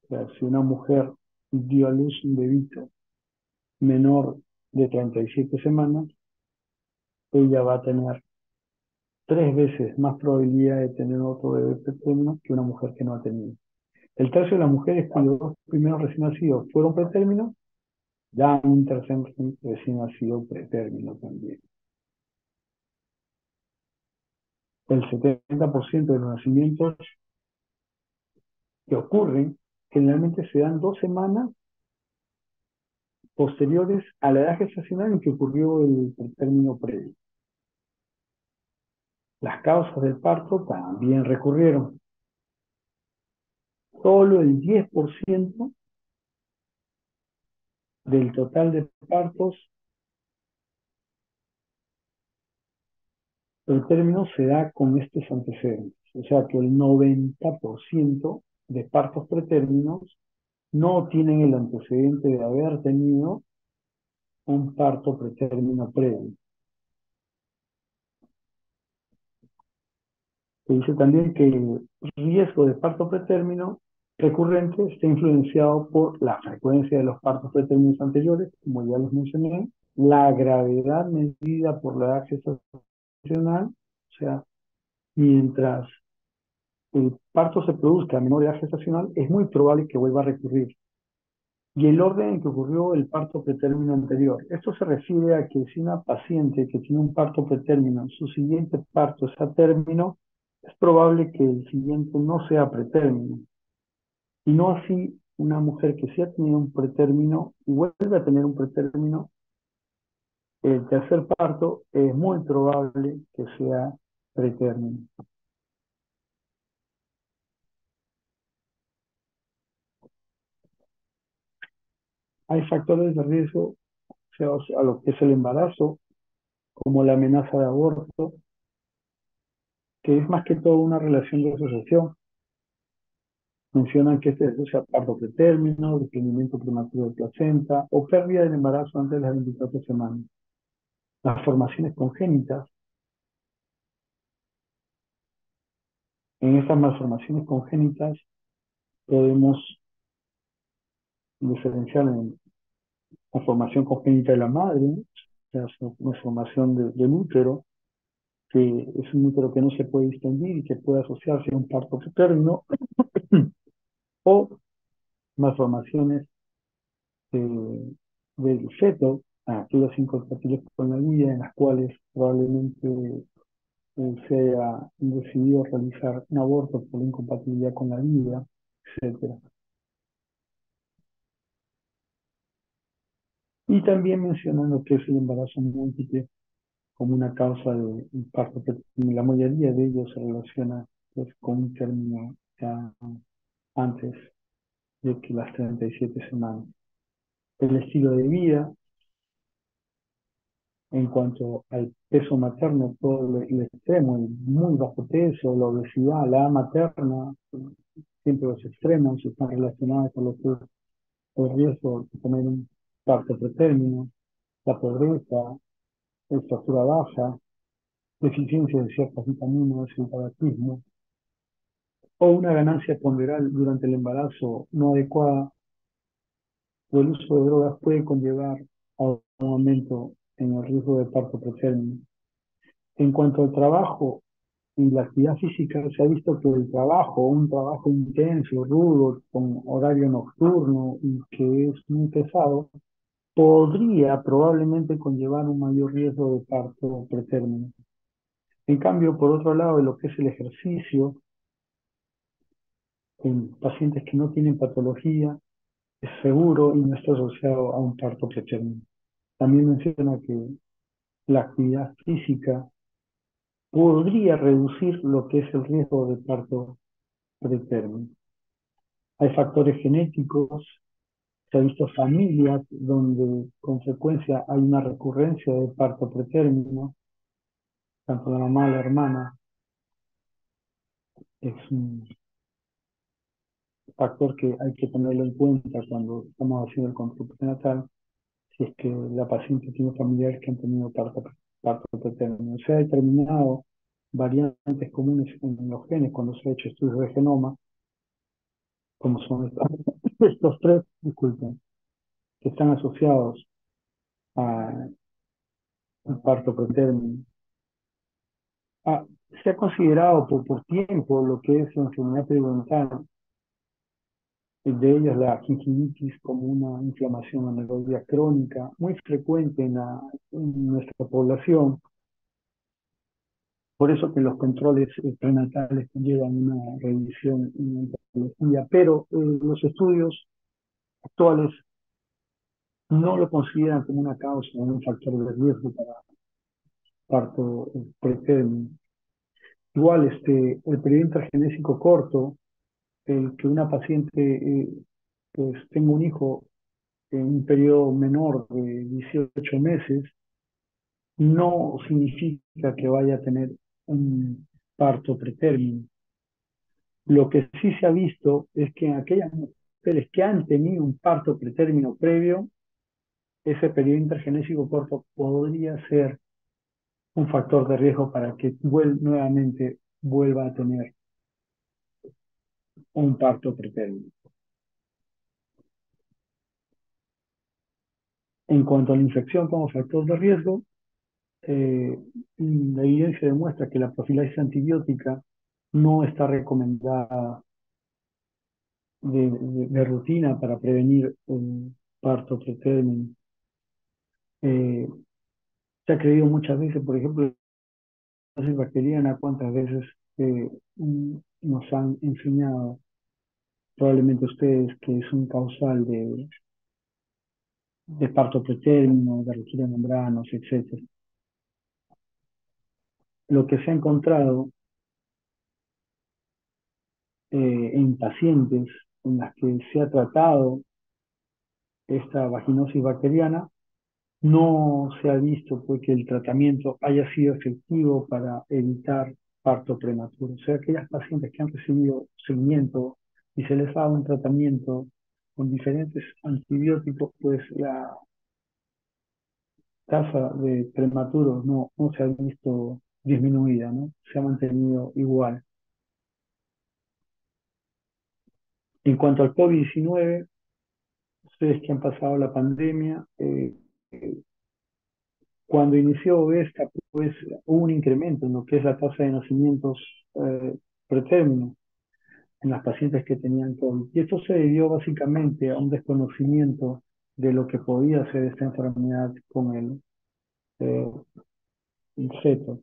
O sea, si una mujer dio a luz un bebito menor de 37 semanas, ella va a tener 3 veces más probabilidad de tener otro bebé pretérmino que una mujer que no ha tenido. El tercio de las mujeres cuyos dos primeros recién nacidos fueron pretérminos, dan un tercer recién nacido pretérmino también. El 70% de los nacimientos que ocurren generalmente se dan 2 semanas posteriores a la edad gestacional en que ocurrió el pretérmino previo. Las causas del parto también recurrieron. Solo el 10% del total de partos, el término se da con estos antecedentes. O sea que el 90% de partos pretérminos no tienen el antecedente de haber tenido un parto pretérmino previo. Se dice también que el riesgo de parto pretérmino recurrente está influenciado por la frecuencia de los partos pretérminos anteriores, como ya les mencioné, la gravedad medida por la edad gestacional, o sea, mientras el parto se produzca a menor edad gestacional, es muy probable que vuelva a recurrir. Y el orden en que ocurrió el parto pretérmino anterior. Esto se refiere a que si una paciente que tiene un parto pretérmino, su siguiente parto es a término, es probable que el siguiente no sea pretérmino. Y no así una mujer que sí ha tenido un pretérmino y vuelve a tener un pretérmino, el tercer parto es muy probable que sea pretérmino. Hay factores de riesgo, o sea, a lo que es el embarazo, como la amenaza de aborto, que es más que todo una relación de asociación. Mencionan que este asocia parto pretérmino, desprendimiento prematuro de placenta o pérdida del embarazo antes de las 24 semanas. Las formaciones congénitas, en estas malformaciones congénitas podemos diferenciar en la formación congénita de la madre, ¿no? O sea, una formación del útero, que es un útero que no se puede distinguir y que puede asociarse a un parto pretérmino, o malformaciones del feto, aquellas incompatibles con la vida, en las cuales probablemente se haya decidido realizar un aborto por la incompatibilidad con la vida, etcétera. Y también mencionan lo que es el embarazo múltiple como una causa de parto pretérmino. La mayoría de ellos se relaciona pues, con un término ya antes de que las 37 semanas. El estilo de vida, en cuanto al peso materno, todo el extremo, el muy bajo peso, la obesidad, la edad materna, siempre los extremos están relacionados con lo que es el riesgo de tener un parto pretérmino, la pobreza, estatura baja, deficiencia de ciertas vitaminas, el tabaquismo, o una ganancia ponderal durante el embarazo no adecuada o el uso de drogas puede conllevar a un aumento en el riesgo de parto pretérmino. En cuanto al trabajo y la actividad física, se ha visto que el trabajo, un trabajo intenso, rudo, con horario nocturno y que es muy pesado, podría probablemente conllevar un mayor riesgo de parto pretérmino. En cambio, por otro lado, lo que es el ejercicio, en pacientes que no tienen patología, es seguro y no está asociado a un parto pretérmino. También menciona que la actividad física podría reducir lo que es el riesgo de parto pretérmino. Hay factores genéticos, se ha visto familias donde con frecuencia hay una recurrencia de parto pretérmino, tanto la mamá, la hermana, es un factor que hay que tenerlo en cuenta cuando estamos haciendo el control prenatal, si es que la paciente tiene familiares que han tenido parto pretérmino. Se ha determinado variantes comunes en los genes cuando se ha hecho estudios de genoma, como son estos tres, disculpen, que están asociados a un parto pretérmino. Ah, se ha considerado por tiempo lo que es la enfermedad periodontal, de ellas la gingivitis como una inflamación anaerobia crónica muy frecuente en nuestra población. Por eso que los controles prenatales llevan una revisión en oncología, pero los estudios actuales no lo consideran como una causa o un factor de riesgo para parto pretérmino. Igual, el periodo intragenésico corto, el que una paciente pues tenga un hijo en un periodo menor de 18 meses, no significa que vaya a tener un parto pretérmino. Lo que sí se ha visto es que en aquellas mujeres que han tenido un parto pretérmino previo, ese periodo intergenésico corto podría ser un factor de riesgo para que nuevamente vuelva a tener un parto pretérmino. En cuanto a la infección como factor de riesgo, eh, la evidencia demuestra que la profilaxis antibiótica no está recomendada de rutina para prevenir un parto pretérmino. Eh, Se ha creído muchas veces, por ejemplo, la fase bacteriana, cuántas veces nos han enseñado, probablemente ustedes, que es un causal de parto pretérmino, de ruptura de membranas, etcétera. Lo que se ha encontrado en pacientes en las que se ha tratado esta vaginosis bacteriana, no se ha visto pues, que el tratamiento haya sido efectivo para evitar parto prematuro. O sea, aquellas pacientes que han recibido seguimiento y se les ha dado un tratamiento con diferentes antibióticos, pues la tasa de prematuros no se ha visto disminuida, ¿no? Se ha mantenido igual. En cuanto al COVID-19, ustedes que han pasado la pandemia, cuando inició esta, pues hubo un incremento en lo que es la tasa de nacimientos eh, pretérmino en las pacientes que tenían COVID. Y esto se debió básicamente a un desconocimiento de lo que podía hacer esta enfermedad con eh, el feto,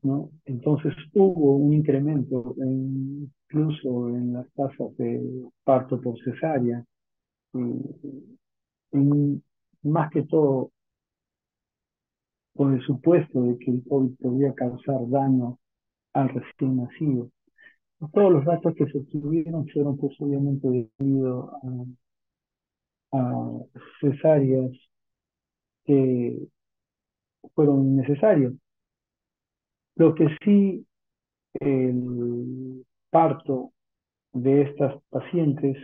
¿no? Entonces hubo un incremento incluso en las tasas de parto por cesárea, y más que todo con el supuesto de que el COVID podría causar daño al recién nacido. Todos los datos que se obtuvieron fueron pues obviamente debido a cesáreas que fueron necesarias. Lo que sí, el parto de estas pacientes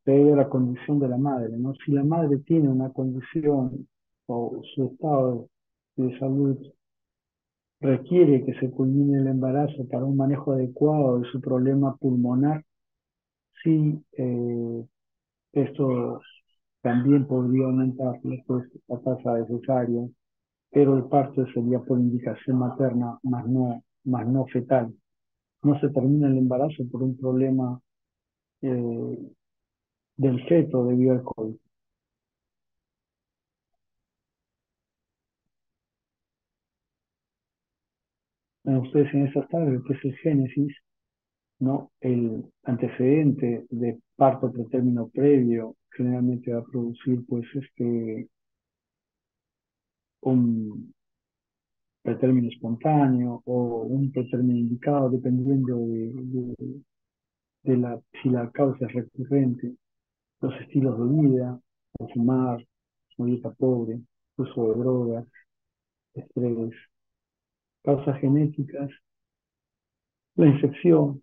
se debe a la condición de la madre, ¿no? Si la madre tiene una condición o su estado de salud requiere que se culmine el embarazo para un manejo adecuado de su problema pulmonar, sí, esto también podría aumentar pues, la tasa de cesárea, pero el parto sería por indicación materna, más no fetal. No se termina el embarazo por un problema eh, del feto debido al COVID. Ustedes en esta tabla, que es el génesis, ¿no? El antecedente de parto pretérmino previo generalmente va a producir pues un pretérmino espontáneo o un pretérmino indicado dependiendo si la causa es recurrente, los estilos de vida, el fumar, una dieta pobre, uso de drogas, estrés, causas genéticas, la infección,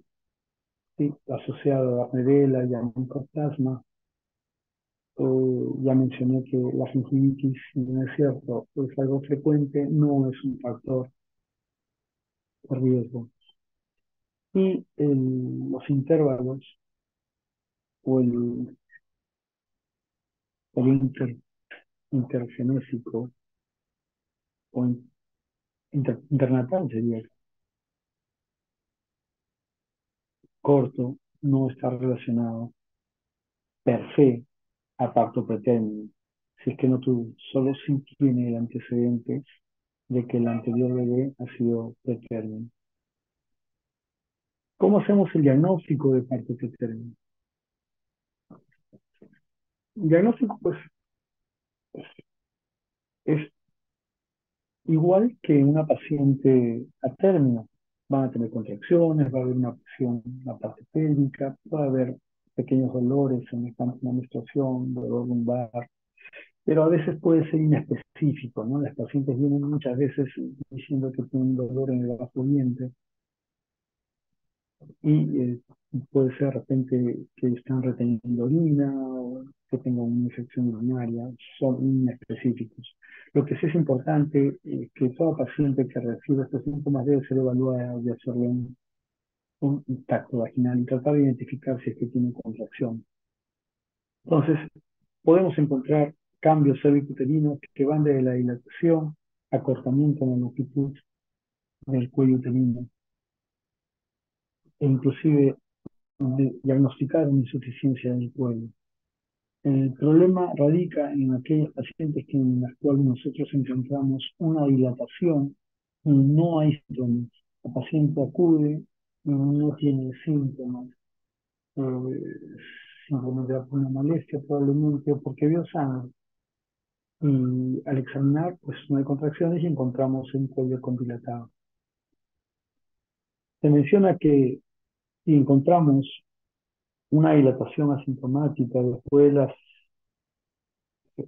¿sí? Asociada a la rubela y al micoplasma. Ya mencioné que la gingivitis, si no es cierto, es algo frecuente, no es un factor de riesgo. Y los intervalos o el intergenésico o internatal sería corto, no está relacionado per se a parto pretérmino. Si es que no tuvo, solo si tiene el antecedente de que el anterior bebé ha sido pretérmino. ¿Cómo hacemos el diagnóstico de parto pretérmino? El diagnóstico, pues, es igual que una paciente a término. Van a tener contracciones, va a haber una presión en la parte pélvica, va a haber pequeños dolores semejantes a una menstruación, dolor lumbar, pero a veces puede ser inespecífico, ¿no? Las pacientes vienen muchas veces diciendo que tienen dolor en el bajo vientre y puede ser de repente que están reteniendo orina o que tengan una infección urinaria, son inespecíficos. Lo que sí es importante es que toda paciente que reciba estos síntomas debe ser evaluada y hacerle un tacto vaginal y tratar de identificar si es que tiene contracción. Entonces, podemos encontrar cambios cervicuterinos que van desde la dilatación, acortamiento en la longitud del cuello uterino e inclusive diagnosticar una insuficiencia del cuello. El problema radica en aquellos pacientes en las cuales nosotros encontramos una dilatación y no hay síntomas. La paciente acude y no tiene síntomas, eh, simplemente va por una molestia probablemente o porque vio sangre. Y al examinar, pues no hay contracciones y encontramos un cuello condilatado. Se menciona que si encontramos una dilatación asintomática después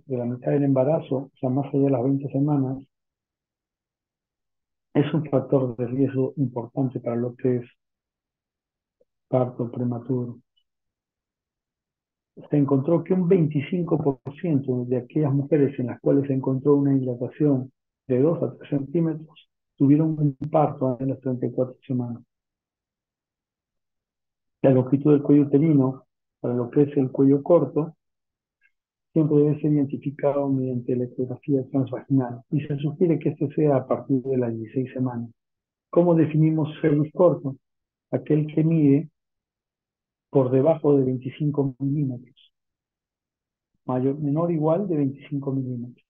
de la mitad del embarazo, o sea, más allá de las 20 semanas, es un factor de riesgo importante para lo que es parto prematuro. Se encontró que un 25% de aquellas mujeres en las cuales se encontró una dilatación de 2 a 3 centímetros tuvieron un parto en las 34 semanas. La longitud del cuello uterino, para lo que es el cuello corto, siempre debe ser identificado mediante la ecografía transvaginal y se sugiere que este sea a partir de las 16 semanas. ¿Cómo definimos cervix corto? Aquel que mide por debajo de 25 milímetros, menor o igual de 25 milímetros.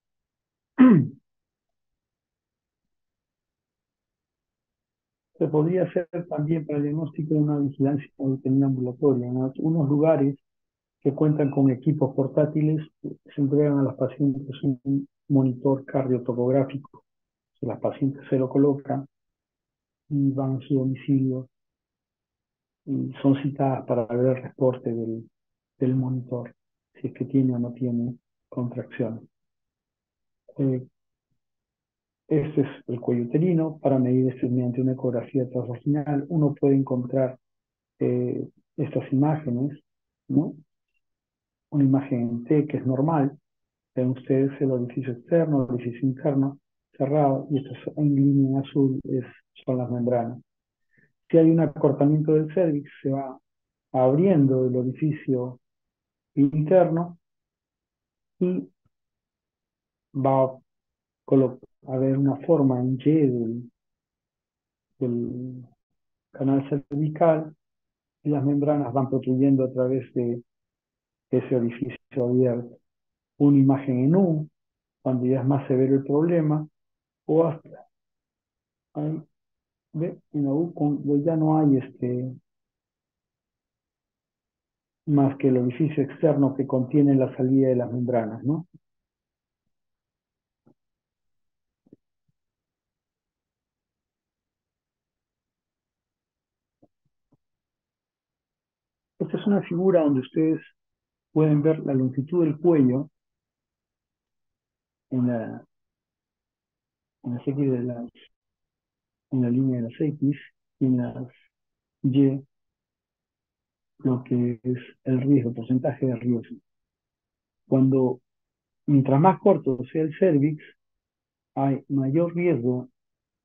Se podría hacer también para el diagnóstico de una vigilancia uterina ambulatoria. En algunos lugares que cuentan con equipos portátiles se entregan a las pacientes un monitor cardiotocográfico. Las pacientes se lo colocan y van a su domicilio y son citadas para ver el reporte del monitor, si es que tiene o no tiene contracciones. Eh, Este es el cuello uterino. Para medir esto mediante una ecografía transvaginal, uno puede encontrar estas imágenes, ¿no? Una imagen en T que es normal. Ven ustedes el orificio externo, el orificio interno, cerrado, y esto en línea en azul son las membranas. Si hay un acortamiento del cérvix, se va abriendo el orificio interno y va a haber una forma en Y del canal cervical y las membranas van protrudiendo a través de ese orificio abierto. Una imagen en U, cuando ya es más severo el problema, o hasta ahí, ¿ve? En la U cuando ya no hay más que el orificio externo que contiene la salida de las membranas, ¿no? Esta es una figura donde ustedes pueden ver la longitud del cuello en las X en la línea de las X y en las Y lo que es el riesgo, porcentaje de riesgo. Mientras más corto sea el cervix, hay mayor riesgo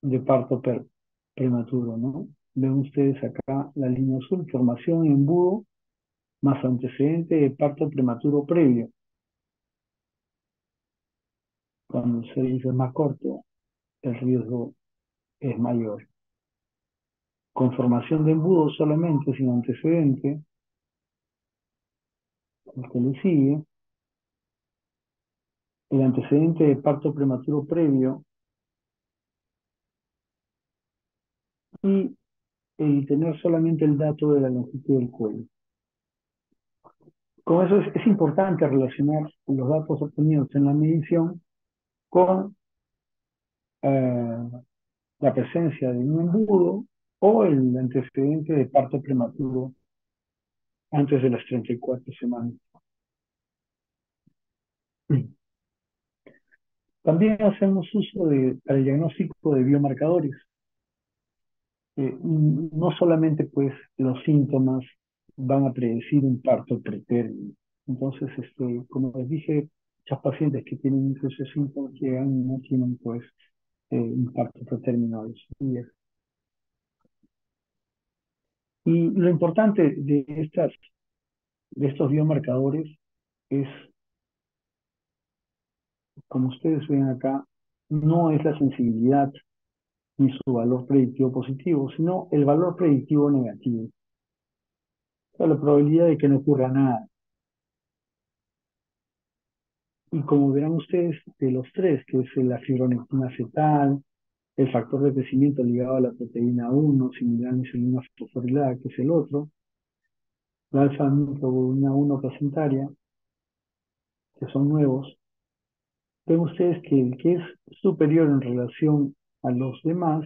de parto prematuro, ¿no? Ven ustedes acá la línea azul, formación en embudo más antecedente de parto prematuro previo. Cuando el cervix es más corto, el riesgo es mayor. Con formación de embudo solamente, sin antecedente, el que le sigue, el antecedente de parto prematuro previo y tener solamente el dato de la longitud del cuello. Con eso es importante relacionar los datos obtenidos en la medición con la presencia de un embudo o el antecedente de parto prematuro antes de las 34 semanas. También hacemos uso para el diagnóstico de biomarcadores. No solamente pues los síntomas van a predecir un parto pretérmino. Entonces, como les dije, muchas pacientes que tienen esos síntomas llegan y no tienen pues un parto pretérmino a los días. Y lo importante de estos biomarcadores es, como ustedes ven acá, no es la sensibilidad ni su valor predictivo positivo, sino el valor predictivo negativo. O sea, la probabilidad de que no ocurra nada. Y como verán ustedes, de los tres, que es la fibronectina fetal, el factor de crecimiento ligado a la proteína 1, similar a la insulina fosforilada, que es el otro, la alfa-aminoglobulina 1 placentaria, que son nuevos, ven ustedes que el que es superior en relación a los demás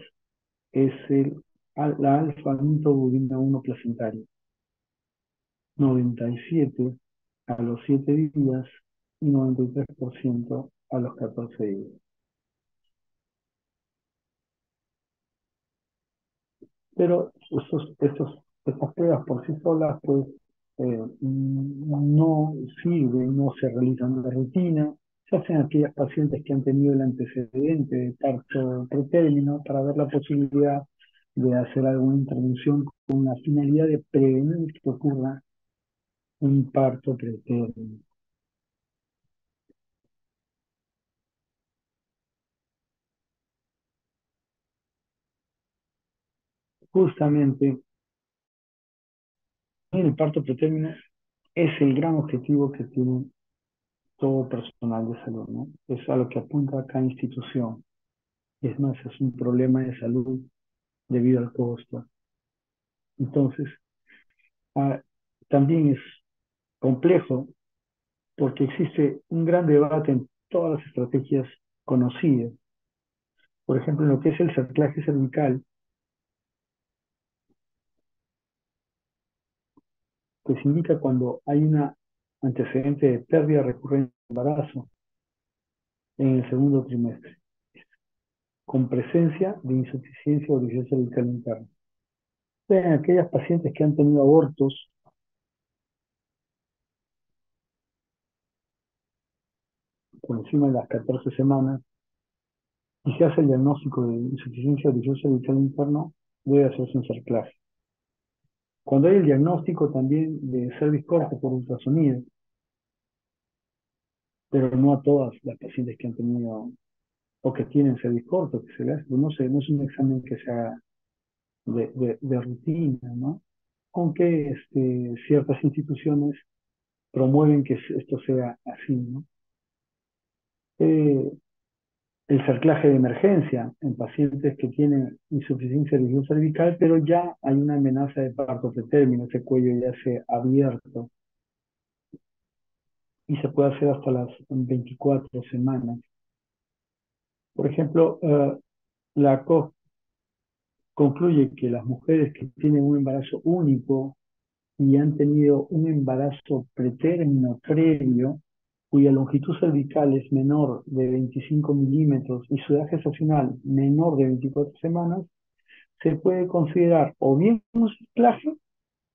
es la alfa-aminoglobulina 1 placentaria, 97 a los 7 días y 93% a los 14 días. Pero estas pruebas por sí solas, pues, no sirven, no se realizan de rutina. Se hacen aquellas pacientes que han tenido el antecedente de parto pretérmino para ver la posibilidad de hacer alguna intervención con la finalidad de prevenir que ocurra un parto pretérmino. Justamente, el parto pretérmino es el gran objetivo que tiene todo personal de salud, ¿no? Es a lo que apunta cada institución. Es más, es un problema de salud debido al costo. Entonces, ah, también es complejo porque existe un gran debate en todas las estrategias conocidas. Por ejemplo, en lo que es el cerclaje cervical, que se indica cuando hay un antecedente de pérdida recurrente de embarazo en el segundo trimestre, con presencia de insuficiencia audicial cervical interna. En aquellas pacientes que han tenido abortos por encima de las 14 semanas, y se hace el diagnóstico de insuficiencia auditiva cervical interno, debe hacerse un cerclaje. Cuando hay el diagnóstico también de cervix corto por ultrasonido, pero no a todas las pacientes que han tenido o que tienen cervix corto, que se le hace, no es un examen que se haga de rutina, ¿no? Aunque ciertas instituciones promueven que esto sea así, ¿no? Eh, el cerclaje de emergencia en pacientes que tienen insuficiencia renal cervical, pero ya hay una amenaza de parto pretérmino, ese cuello ya se ha abierto y se puede hacer hasta las 24 semanas. Por ejemplo, la COG concluye que las mujeres que tienen un embarazo único y han tenido un embarazo pretérmino previo, cuya longitud cervical es menor de 25 milímetros y su edad gestacional menor de 24 semanas, se puede considerar o bien un ciclaje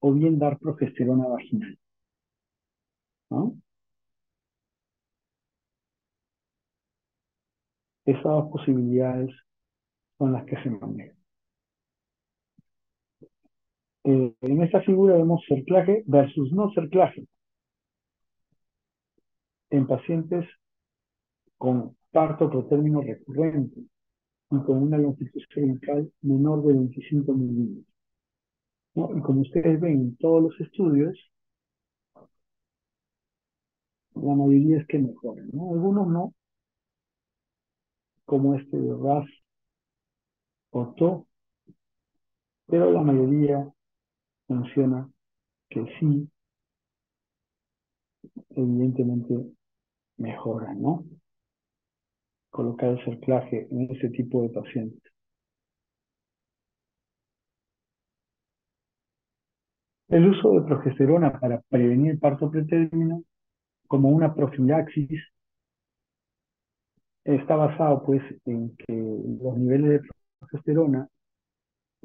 o bien dar progesterona vaginal, ¿no? Esas dos posibilidades son las que se manejan. En esta figura vemos cerclaje versus no cerclaje en pacientes con parto protérmino recurrente y con una longitud cervical menor de 25 milímetros, ¿no? Y como ustedes ven en todos los estudios, la mayoría es que mejoran, ¿no? Algunos no, como este de RAS o TO, pero la mayoría menciona que sí, evidentemente mejoran, ¿no? Colocar el cerclaje en ese tipo de pacientes. El uso de progesterona para prevenir parto pretérmino como una profilaxis está basado pues en que los niveles de progesterona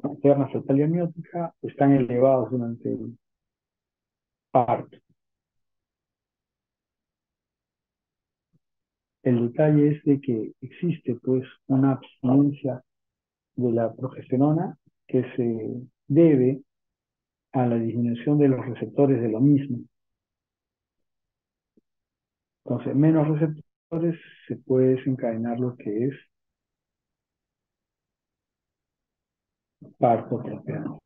materna, fetal y amniótica están elevados durante el parto. El detalle es de que existe pues una abstinencia de la progesterona que se debe a la disminución de los receptores de lo mismo. Entonces, menos receptores se puede desencadenar lo que es parto preterno.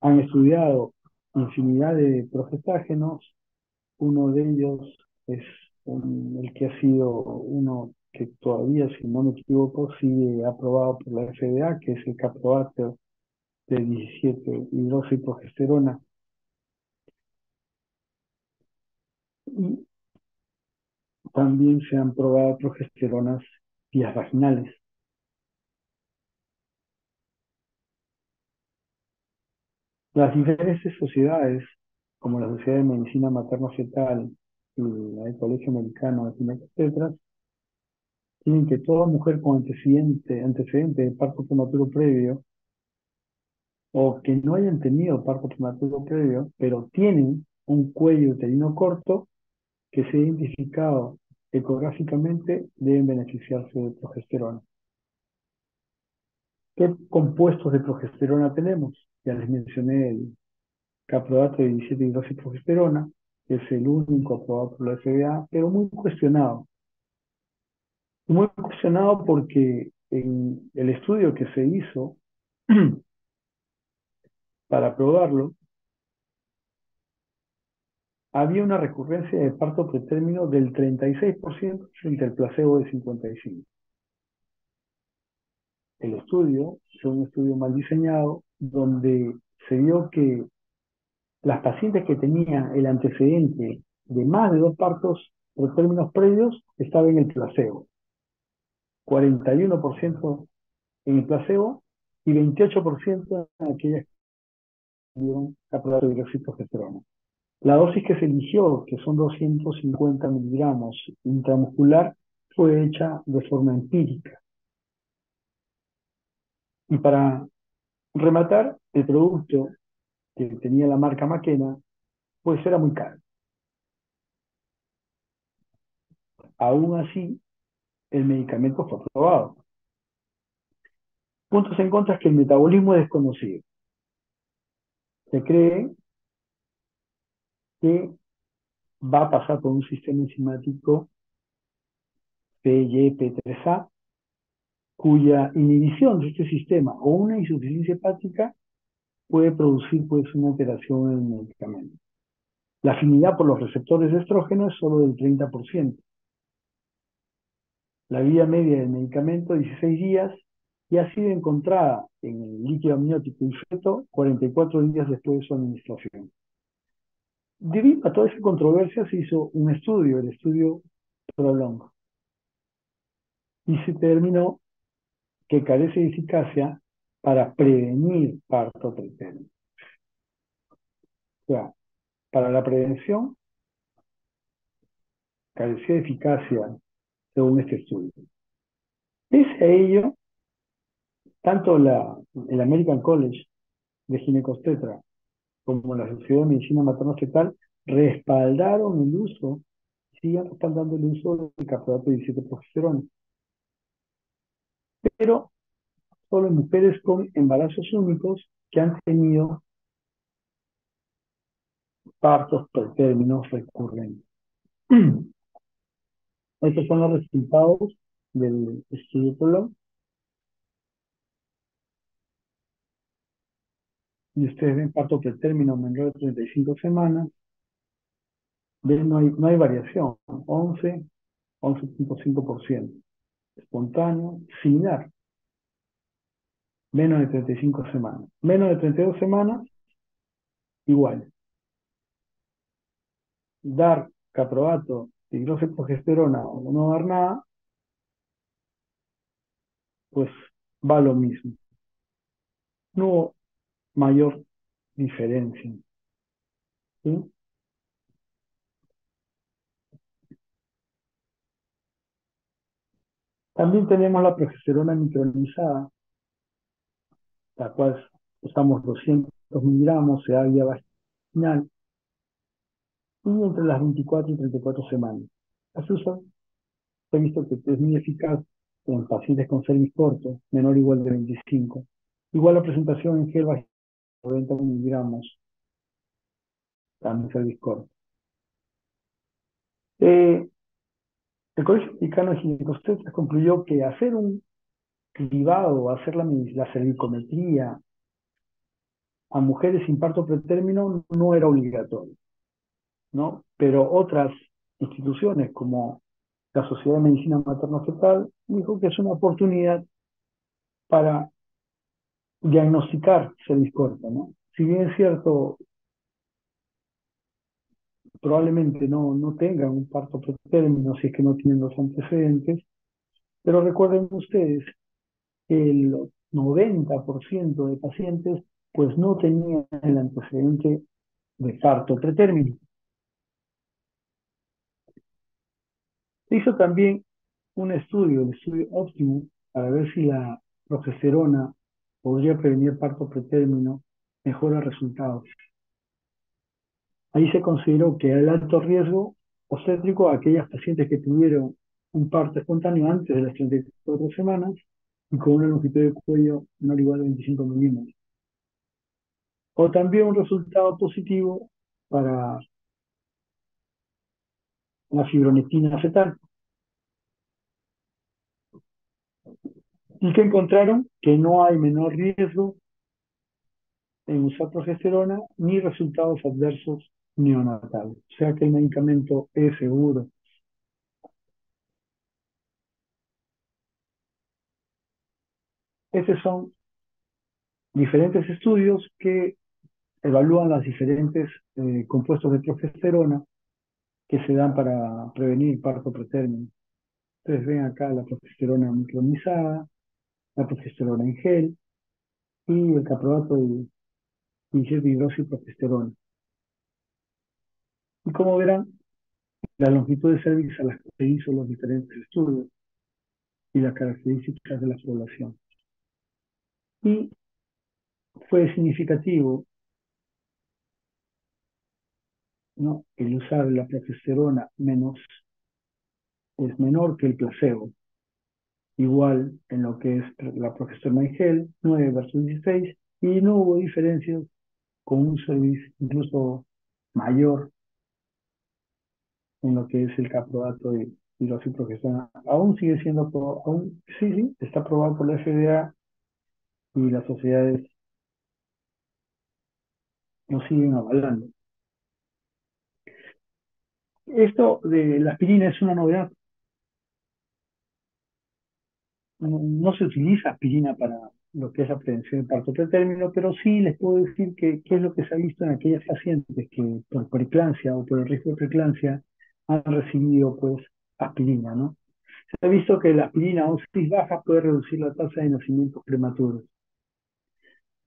Han estudiado infinidad de progestágenos. Uno de ellos es el que ha sido uno que todavía, si no me equivoco, sigue aprobado por la FDA, que es el caproato de 17 hidroxiprogesterona. Y también se han probado progesteronas vías vaginales. Las diferentes sociedades, como la Sociedad de Medicina Materno-Fetal y el Colegio Americano de Ginecobstetras, tienen que toda mujer con antecedente de parto prematuro previo o que no hayan tenido parto prematuro previo, pero tienen un cuello uterino corto que se ha identificado ecográficamente, deben beneficiarse de progesterona. ¿Qué compuestos de progesterona tenemos? Ya les mencioné el caproato de 17 hidroxiprogesterona, que es el único aprobado por la FDA, pero muy cuestionado. Muy cuestionado porque en el estudio que se hizo para probarlo, había una recurrencia de parto pretérmino del 36% frente al placebo de 55%. El estudio fue un estudio mal diseñado donde se vio que las pacientes que tenían el antecedente de más de 2 partos pretérminos previos estaban en el placebo. 41% en el placebo y 28% en aquellas que dieron caproato de hidroxiprogesterona. La dosis que se eligió, que son 250 miligramos intramuscular, fue hecha de forma empírica. Y para rematar, el producto que tenía la marca Makena, pues era muy caro. Aún así, el medicamento fue aprobado. Puntos en contra es que el metabolismo es desconocido. Se cree que va a pasar por un sistema enzimático PYP3A, cuya inhibición de este sistema o una insuficiencia hepática puede producir pues una alteración en el medicamento. La afinidad por los receptores de estrógeno es solo del 30%. La vida media del medicamento, 16 días, y ha sido encontrada en el líquido amniótico y feto 44 días después de su administración. Debido a toda esa controversia se hizo un estudio, el estudio Prolong, y se determinó que carece de eficacia para prevenir parto preterno. O sea, para la prevención carecía de eficacia según este estudio. Pese a ello, tanto el American College de Ginecobstetra como la Sociedad de Medicina Materno-Fetal respaldaron el uso, siguen respaldando el uso del caproato de 17 progesterona, pero solo en mujeres con embarazos únicos que han tenido partos pretérminos recurrentes. Estos son los resultados del estudio Prolong. Y ustedes ven parto pretérmino menor de 35 semanas. ¿Ven? No hay variación. 11.5%. Espontáneo, similar. Menos de 35 semanas. Menos de 32 semanas, igual. Dar caproato, hidroxiprogesterona o no dar nada, pues va lo mismo. No hubo mayor diferencia. ¿Sí? También tenemos la progesterona micronizada, la cual usamos 200 miligramos, se da vía vaginal y entre las 24 y 34 semanas. Las usa, se ha visto que es muy eficaz en pacientes con cervix corto, menor o igual de 25. Igual la presentación en gel vaginal, 90 miligramos, también cervix corto. Eh, el Colegio Mexicano de Ginecobstetras concluyó que hacer un cribado, hacer la cervicometría a mujeres sin parto pretérmino no era obligatorio, ¿no? Pero otras instituciones como la Sociedad de Medicina Materno-Fetal dijo que es una oportunidad para diagnosticar cervix corta, ¿no? Si bien es cierto, probablemente no tengan un parto pretérmino si es que no tienen los antecedentes, pero recuerden ustedes que el 90% de pacientes pues no tenían el antecedente de parto pretérmino. Se hizo también un estudio, el estudio óptimo, para ver si la progesterona podría prevenir parto pretérmino, mejora resultados. Ahí se consideró que el alto riesgo obstétrico a aquellas pacientes que tuvieron un parto espontáneo antes de las 34 semanas y con una longitud de cuello no igual a 25 milímetros. O también un resultado positivo para la fibronectina fetal. Y que encontraron que no hay menor riesgo en usar progesterona ni resultados adversos neonatales. O sea que el medicamento es seguro. Estos son diferentes estudios que evalúan los diferentes compuestos de progesterona que se dan para prevenir parto pretérmino. Ustedes ven acá la progesterona micronizada, la progesterona en gel y el caproato de hidroxiprogesterona. Y como verán, la longitud de cervix a las que se hizo los diferentes estudios y las características de la población. Y fue significativo, ¿no? El usar la progesterona es menor que el placebo. Igual en lo que es la progesterona en gel, 9 versus 16, y no hubo diferencias con un servicio incluso mayor en lo que es el caproato de hidroxiprogesterona. Aún sigue siendo, aún sí, está aprobado por la FDA y las sociedades lo siguen avalando. Esto de la aspirina es una novedad. No se utiliza aspirina para lo que es la prevención de parto pretérmino, pero sí les puedo decir que qué es lo que se ha visto en aquellas pacientes que por preeclampsia o por el riesgo de preeclampsia han recibido pues aspirina, ¿no? Se ha visto que la aspirina a dosis baja puede reducir la tasa de nacimientos prematuros.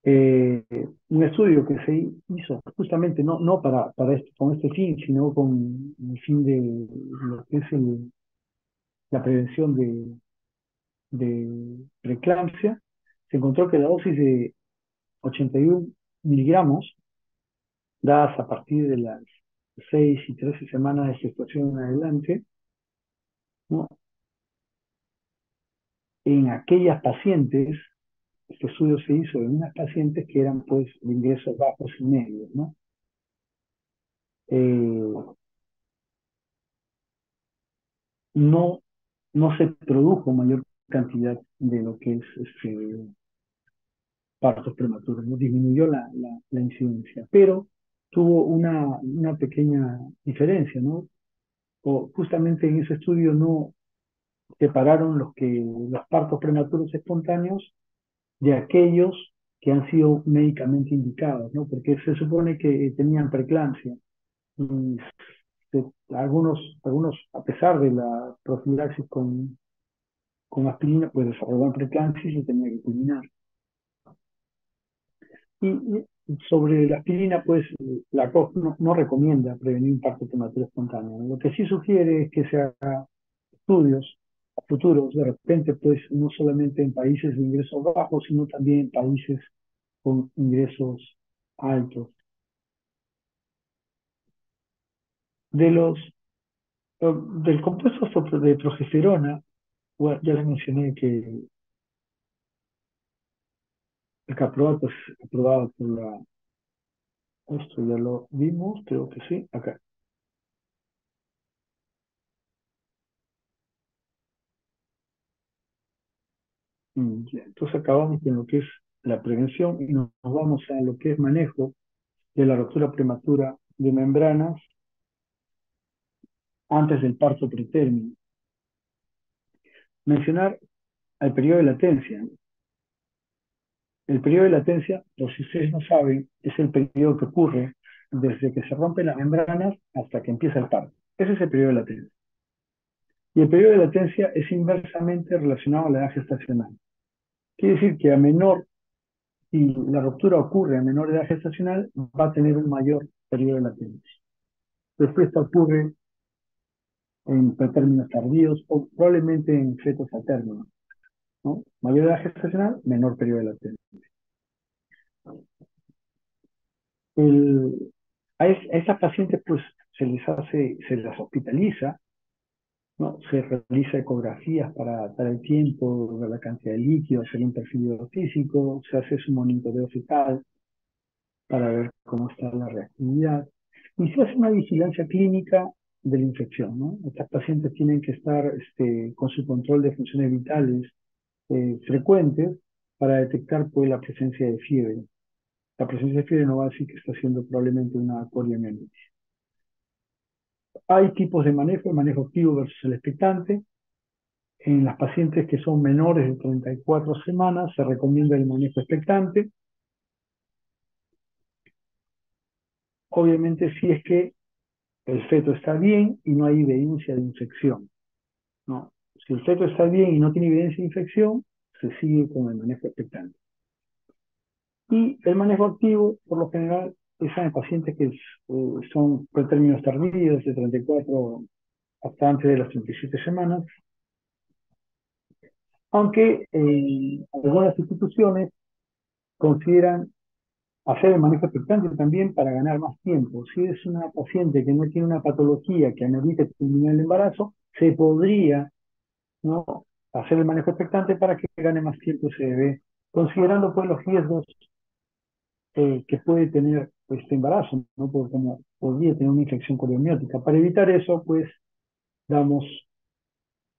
Eh, un estudio que se hizo justamente no para con este fin, sino con el fin de lo que es la prevención de preeclampsia, se encontró que la dosis de 81 miligramos, dadas a partir de las 6 y 13 semanas de gestación en adelante, ¿no? En aquellas pacientes, este estudio se hizo en unas pacientes que eran pues de ingresos bajos y medios, ¿no? Eh, no, no se produjo mayor cantidad de lo que es partos prematuros, no disminuyó la incidencia, pero tuvo una pequeña diferencia, ¿no? O justamente en ese estudio no separaron los partos prematuros espontáneos de aquellos que han sido médicamente indicados, ¿no? Porque se supone que tenían preeclampsia y algunos, a pesar de la profilaxis con aspirina, pues desarrollaban preeclampsia y se tenía que culminar. Y Sobre la aspirina, pues la COF no recomienda prevenir un parto prematuro espontáneo. Lo que sí sugiere es que se haga estudios a futuros, de repente, pues no solamente en países de ingresos bajos, sino también en países con ingresos altos. De los, del compuesto de progesterona, bueno, ya les mencioné que el caproato es aprobado por esto ya lo vimos, creo que sí, acá. Ya, entonces acabamos con lo que es la prevención y nos vamos a lo que es manejo de la ruptura prematura de membranas antes del parto pretérmino. Mencionar el periodo de latencia. El periodo de latencia, por si ustedes no saben, es el periodo que ocurre desde que se rompen las membranas hasta que empieza el parto. Ese es el periodo de latencia. Y el periodo de latencia es inversamente relacionado a la edad gestacional. Quiere decir que a menor, si la ruptura ocurre a menor edad gestacional, va a tener un mayor periodo de latencia. Después esto ocurre en términos tardíos o probablemente en fetos a término, ¿no? Mayor edad gestacional, menor periodo de latencia. A estas pacientes pues se las hospitaliza, ¿no? Se realiza ecografías para dar el tiempo, ver la cantidad de líquido, hacer un perfil físico, se hace su monitoreo fetal para ver cómo está la reactividad y se hace una vigilancia clínica de la infección, ¿no? Estas pacientes tienen que estar con su control de funciones vitales frecuentes para detectar pues la presencia de fiebre. La presencia de fiebre no va a decir que está haciendo probablemente una coriomielitis. Hay tipos de manejo, el manejo activo versus el expectante. En las pacientes que son menores de 34 semanas se recomienda el manejo expectante. Obviamente si es que el feto está bien y no hay evidencia de infección, ¿no? Si el feto está bien y no tiene evidencia de infección, se sigue con el manejo expectante. Y el manejo activo, por lo general, es en pacientes que son por términos tardíos, de 34 hasta antes de las 37 semanas, aunque algunas instituciones consideran hacer el manejo expectante también para ganar más tiempo. Si es una paciente que no tiene una patología que amerite terminar el embarazo, se podría, ¿no?, hacer el manejo expectante para que gane más tiempo ese bebé, considerando pues los riesgos que puede tener este embarazo, ¿no? Porque como podría tener una infección coriomiótica. Para evitar eso, pues damos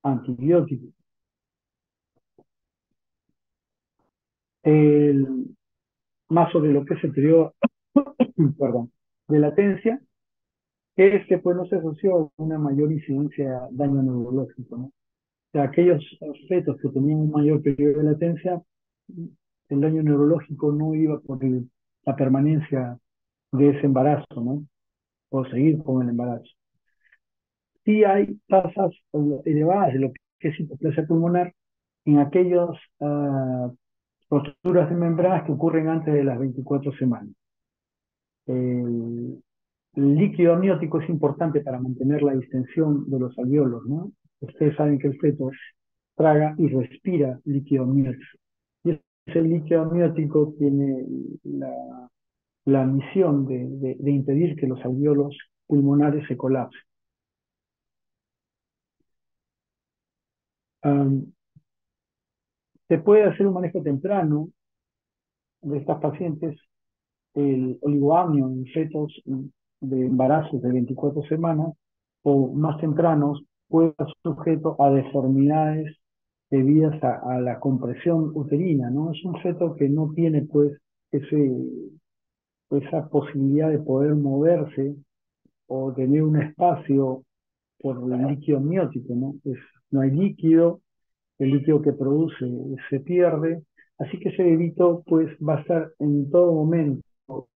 antibióticos. El, más sobre lo que es el periodo, perdón, de latencia, que es que pues no se asoció a una mayor incidencia de daño neurológico, ¿no? O sea, aquellos fetos que tenían un mayor periodo de latencia, el daño neurológico no iba por la permanencia de ese embarazo, ¿no? O seguir con el embarazo. Sí hay tasas elevadas de lo que es hipoplasia pulmonar en aquellas roturas de membranas que ocurren antes de las 24 semanas. El, el líquido amniótico es importante para mantener la distensión de los alvéolos, ¿no? Ustedes saben que el feto traga y respira líquido amniótico. Y ese líquido amniótico tiene la misión de impedir que los alvéolos pulmonares se colapsen. Um, Se puede hacer un manejo temprano de estas pacientes, el oligoamnio en fetos de embarazos de 24 semanas o más tempranos puede estar sujeto a deformidades debidas a la compresión uterina, ¿no? Es un feto que no tiene pues ese, esa posibilidad de poder moverse o tener un espacio por el líquido amniótico, ¿no? No hay líquido, el líquido que produce se pierde, así que ese bebito pues va a estar en todo momento,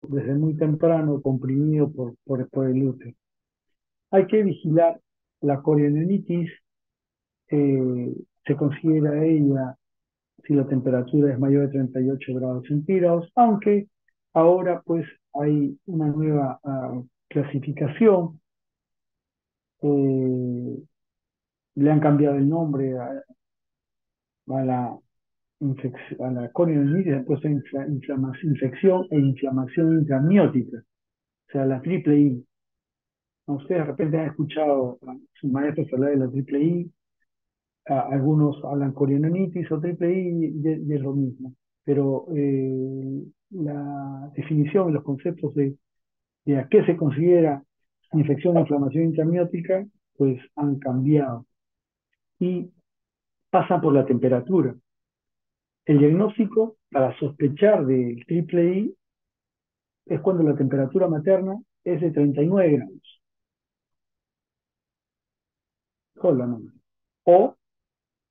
desde muy temprano, comprimido por el útero. Hay que vigilar la corionitis, eh, se considera ella si la temperatura es mayor de 38 grados centígrados, aunque Ahora pues hay una nueva clasificación, eh, le han cambiado el nombre a la, a la corionitis, le han puesto infección e inflamación intraamniótica, o sea, la triple I. Ustedes de repente han escuchado a sus maestros hablar de la triple I, algunos hablan corionitis o triple I y es lo mismo, pero la definición y los conceptos de a qué se considera infección o inflamación intraamniótica, pues han cambiado y pasan por la temperatura. El diagnóstico para sospechar del triple I es cuando la temperatura materna es de 39 grados, solamente. O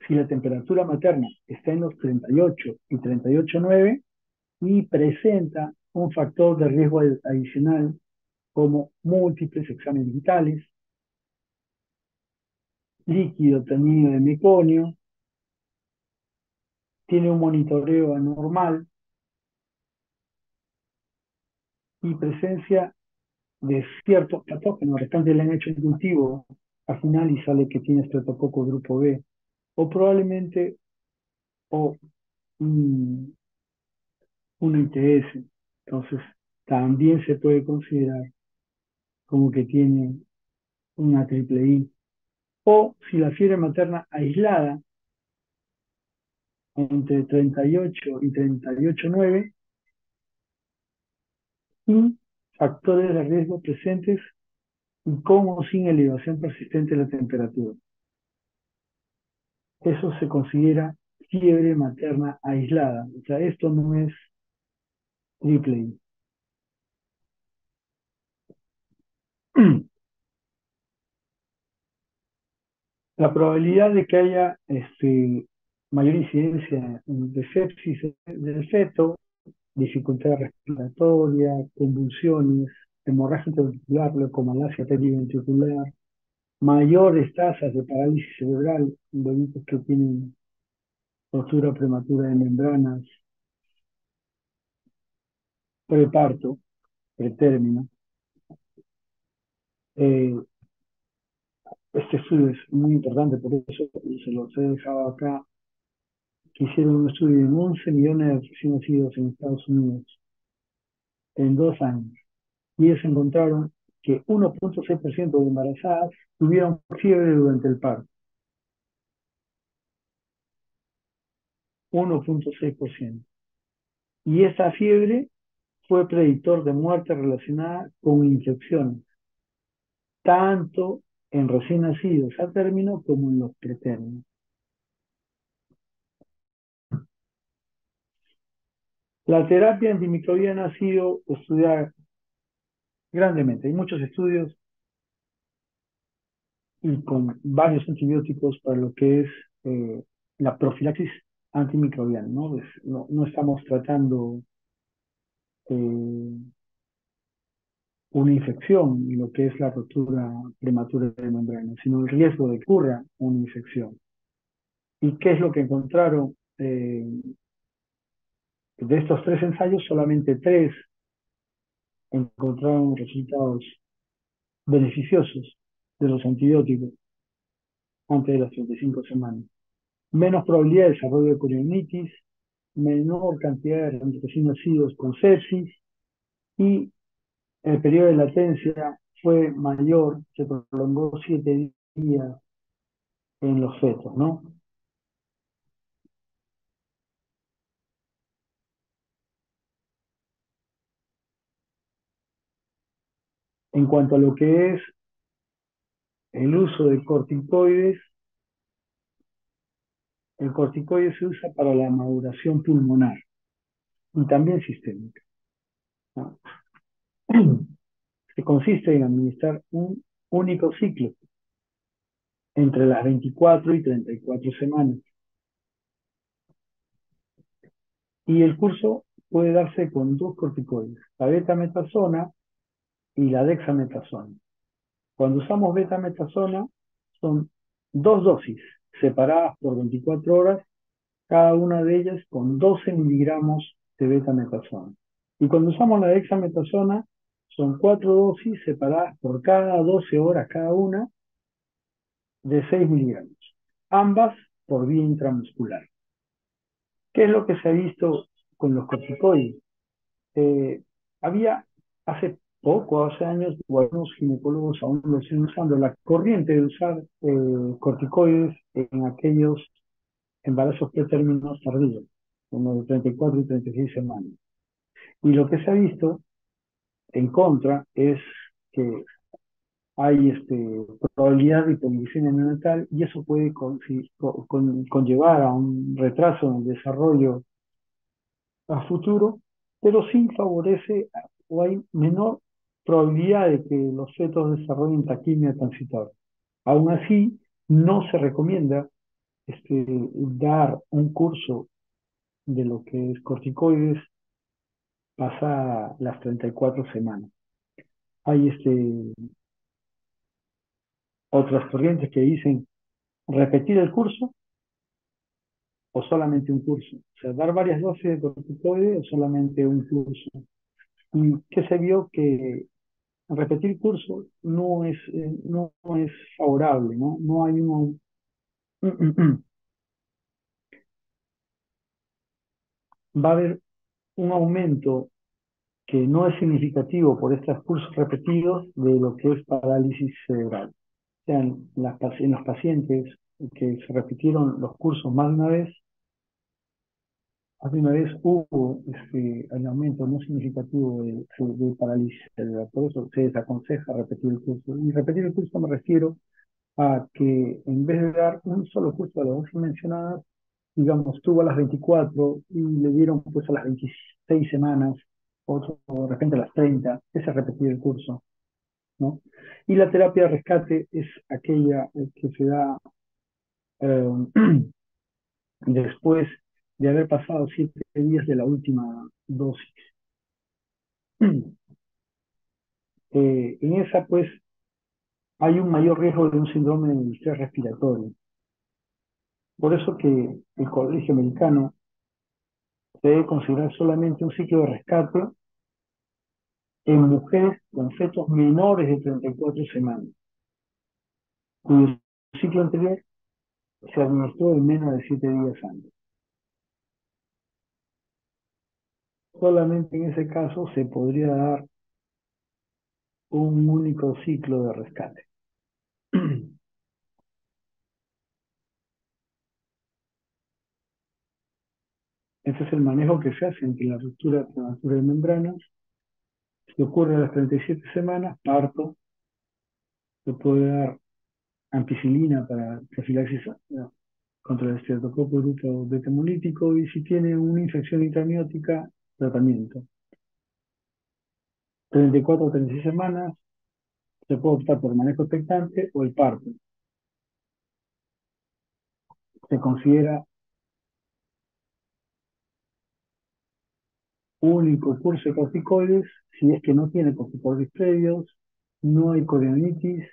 si la temperatura materna está en los 38 y 38,9 y presenta un factor de riesgo adicional como múltiples exámenes vitales, líquido teñido de meconio, tiene un monitoreo anormal y presencia de ciertos patógenos. De repente le han hecho un cultivo al final y sale que tiene estreptococo grupo B, o probablemente o un, una ITS. Entonces, también se puede considerar como que tiene una triple I. O si la fiebre materna aislada entre 38 y 38,9 y factores de riesgo presentes y con o sin elevación persistente de la temperatura. Eso se considera fiebre materna aislada. O sea, esto no es triple I. La probabilidad de que haya mayor incidencia de sepsis del feto, dificultad respiratoria, convulsiones, hemorragia intraventricular, leucomalacia periventricular, mayores tasas de parálisis cerebral en bebitos que tienen rotura prematura de membranas, preparto, pretérmino. Eh, este estudio es muy importante, por eso se los he dejado acá, que hicieron un estudio en 11 millones de recién nacidos en Estados Unidos en 2 años. Y ellos encontraron que 1,6% de embarazadas tuvieron fiebre durante el parto. 1,6%. Y esa fiebre fue predictor de muerte relacionada con infecciones, tanto en recién nacidos a término como en los pretérminos. La terapia antimicrobiana ha sido estudiada grandemente. Hay muchos estudios y con varios antibióticos para lo que es eh, la profilaxis antimicrobiana, ¿no? No estamos tratando eh, una infección y lo que es la rotura prematura de membrana, sino el riesgo de que ocurra una infección. ¿Y qué es lo que encontraron? De estos 3 ensayos, solamente 3 encontraron resultados beneficiosos de los antibióticos antes de las 35 semanas. Menos probabilidad de desarrollo de corionitis, menor cantidad de recién nacidos con sepsis y el periodo de latencia fue mayor, se prolongó 7 días en los fetos, ¿no? En cuanto a lo que es el uso de corticoides, el corticoide se usa para la maduración pulmonar y también sistémica, ¿no? Que consiste en administrar un único ciclo entre las 24 y 34 semanas. Y el curso puede darse con 2 corticoides, la betametasona y la dexametasona. Cuando usamos betametasona, son 2 dosis separadas por 24 horas, cada una de ellas con 12 miligramos de betametasona. Y cuando usamos la dexametasona, son 4 dosis separadas por cada 12 horas cada una de 6 miligramos, ambas por vía intramuscular. ¿Qué es lo que se ha visto con los corticoides? Eh, Había hace poco, hace años, o algunos ginecólogos aún lo siguen usando, la corriente de usar corticoides en aquellos embarazos pretérminos tardíos, como de 34 y 36 semanas. Y lo que se ha visto en contra es que hay probabilidad de hipoglicemia neonatal y eso puede conllevar a un retraso en el desarrollo a futuro, pero sí favorece o hay menor probabilidad de que los fetos desarrollen taquimia transitoria. Aún así, no se recomienda dar un curso de lo que es corticoides pasa las 34 semanas. Hay otras corrientes que dicen repetir el curso o solamente un curso. O sea, dar varias dosis de corticoides o solamente un curso. Y que se vio que repetir curso no es favorable, ¿no? No hay va a haber un aumento que no es significativo por estos cursos repetidos de lo que es parálisis cerebral. O sea, en los pacientes que se repitieron los cursos más de una vez, hace una vez hubo un aumento no significativo de parálisis cerebral. Por eso se desaconseja repetir el curso. Y repetir el curso me refiero a que en vez de dar un solo curso a las dosis mencionadas, digamos, tuvo a las 24 y le dieron pues a las 26 semanas, otro de repente a las 30, ese es repetir el curso, ¿no? Y la terapia de rescate es aquella que se da eh, después de haber pasado 7 días de la última dosis. En esa, pues, hay un mayor riesgo de un síndrome de distrés respiratorio. Por eso que el Colegio Americano se debe considerar solamente un ciclo de rescate en mujeres con fetos menores de 34 semanas, cuyo ciclo anterior se administró en menos de 7 días antes. Solamente en ese caso se podría dar un único ciclo de rescate. Este es el manejo que se hace entre la ruptura prematura de membranas. Si ocurre a las 37 semanas, parto, se puede dar ampicilina para profilaxis contra el estreptococo bruto beta-hemolítico y si tiene una infección intramniótica, tratamiento. 34 o 36 semanas, se puede optar por manejo expectante o el parto. Se considera único curso de corticoides si es que no tiene corticoides previos, no hay corionitis,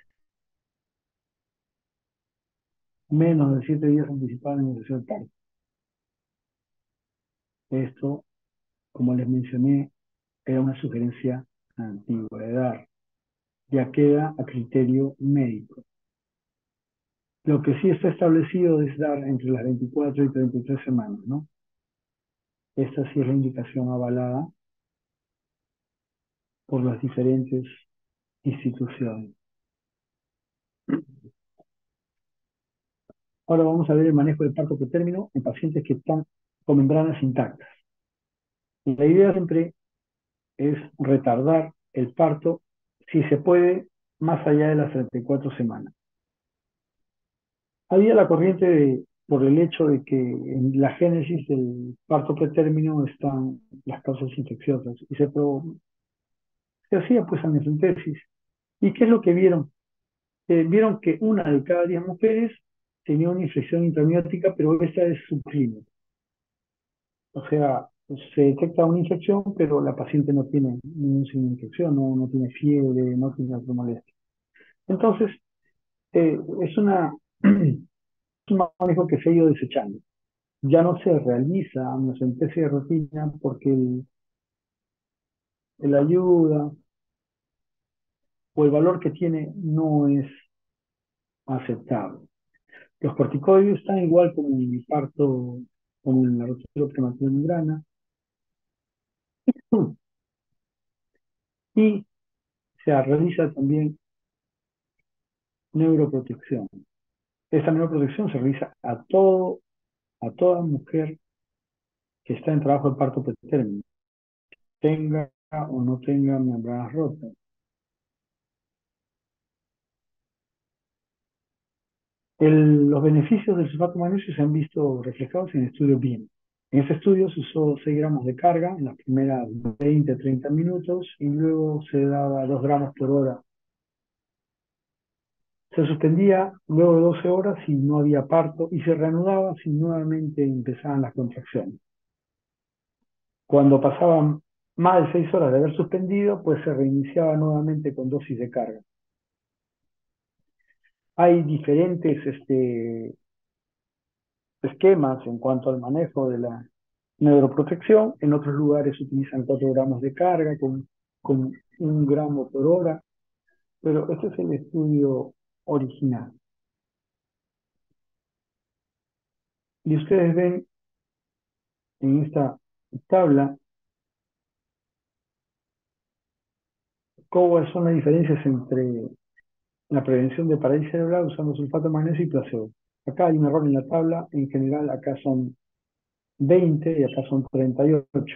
menos de 7 días anticipados en el tercer parto. Esto, como les mencioné, era una sugerencia antigua de dar. Ya queda a criterio médico. Lo que sí está establecido es dar entre las 24 y 33 semanas, ¿no? Esta sí es la indicación avalada por las diferentes instituciones. Ahora vamos a ver el manejo del parto pretérmino en pacientes que están con membranas intactas. Y la idea siempre es retardar el parto, si se puede, más allá de las 34 semanas. Había la corriente por el hecho de que en la génesis del parto pretérmino están las causas infecciosas y se hacía pues amniocentesis. ¿Y qué es lo que vieron? Vieron que una de cada 10 mujeres tenía una infección intramniótica, pero esta es subclínica. O sea, se detecta una infección, pero la paciente no tiene ningún signo de infección, no tiene fiebre, no tiene otra molestia. Entonces, es un manejo que se ha ido desechando. Ya no se realiza amniocentesis de rutina porque la ayuda o el valor que tiene no es aceptable. Los corticoides están igual como en el parto, como en la ruptura prematura membrana, y se realiza también neuroprotección. Esta neuroprotección se realiza a toda mujer que está en trabajo de parto pretérmino, tenga o no tenga membranas rotas. Los beneficios del sulfato de magnesio se han visto reflejados en estudios bien. En este estudio se usó 6 gramos de carga en las primeras 20-30 minutos y luego se daba 2 gramos por hora. Se suspendía luego de 12 horas si no había parto y se reanudaba si nuevamente empezaban las contracciones. Cuando pasaban más de 6 horas de haber suspendido, pues se reiniciaba nuevamente con dosis de carga. Hay diferentes esquemas en cuanto al manejo de la neuroprotección. En otros lugares se utilizan 4 gramos de carga con 1 gramo por hora, pero este es el estudio original. Y ustedes ven en esta tabla cuáles son las diferencias entre la prevención de parálisis cerebral usando sulfato de magnesio y placebo. Acá hay un error en la tabla, en general acá son 20 y acá son 38.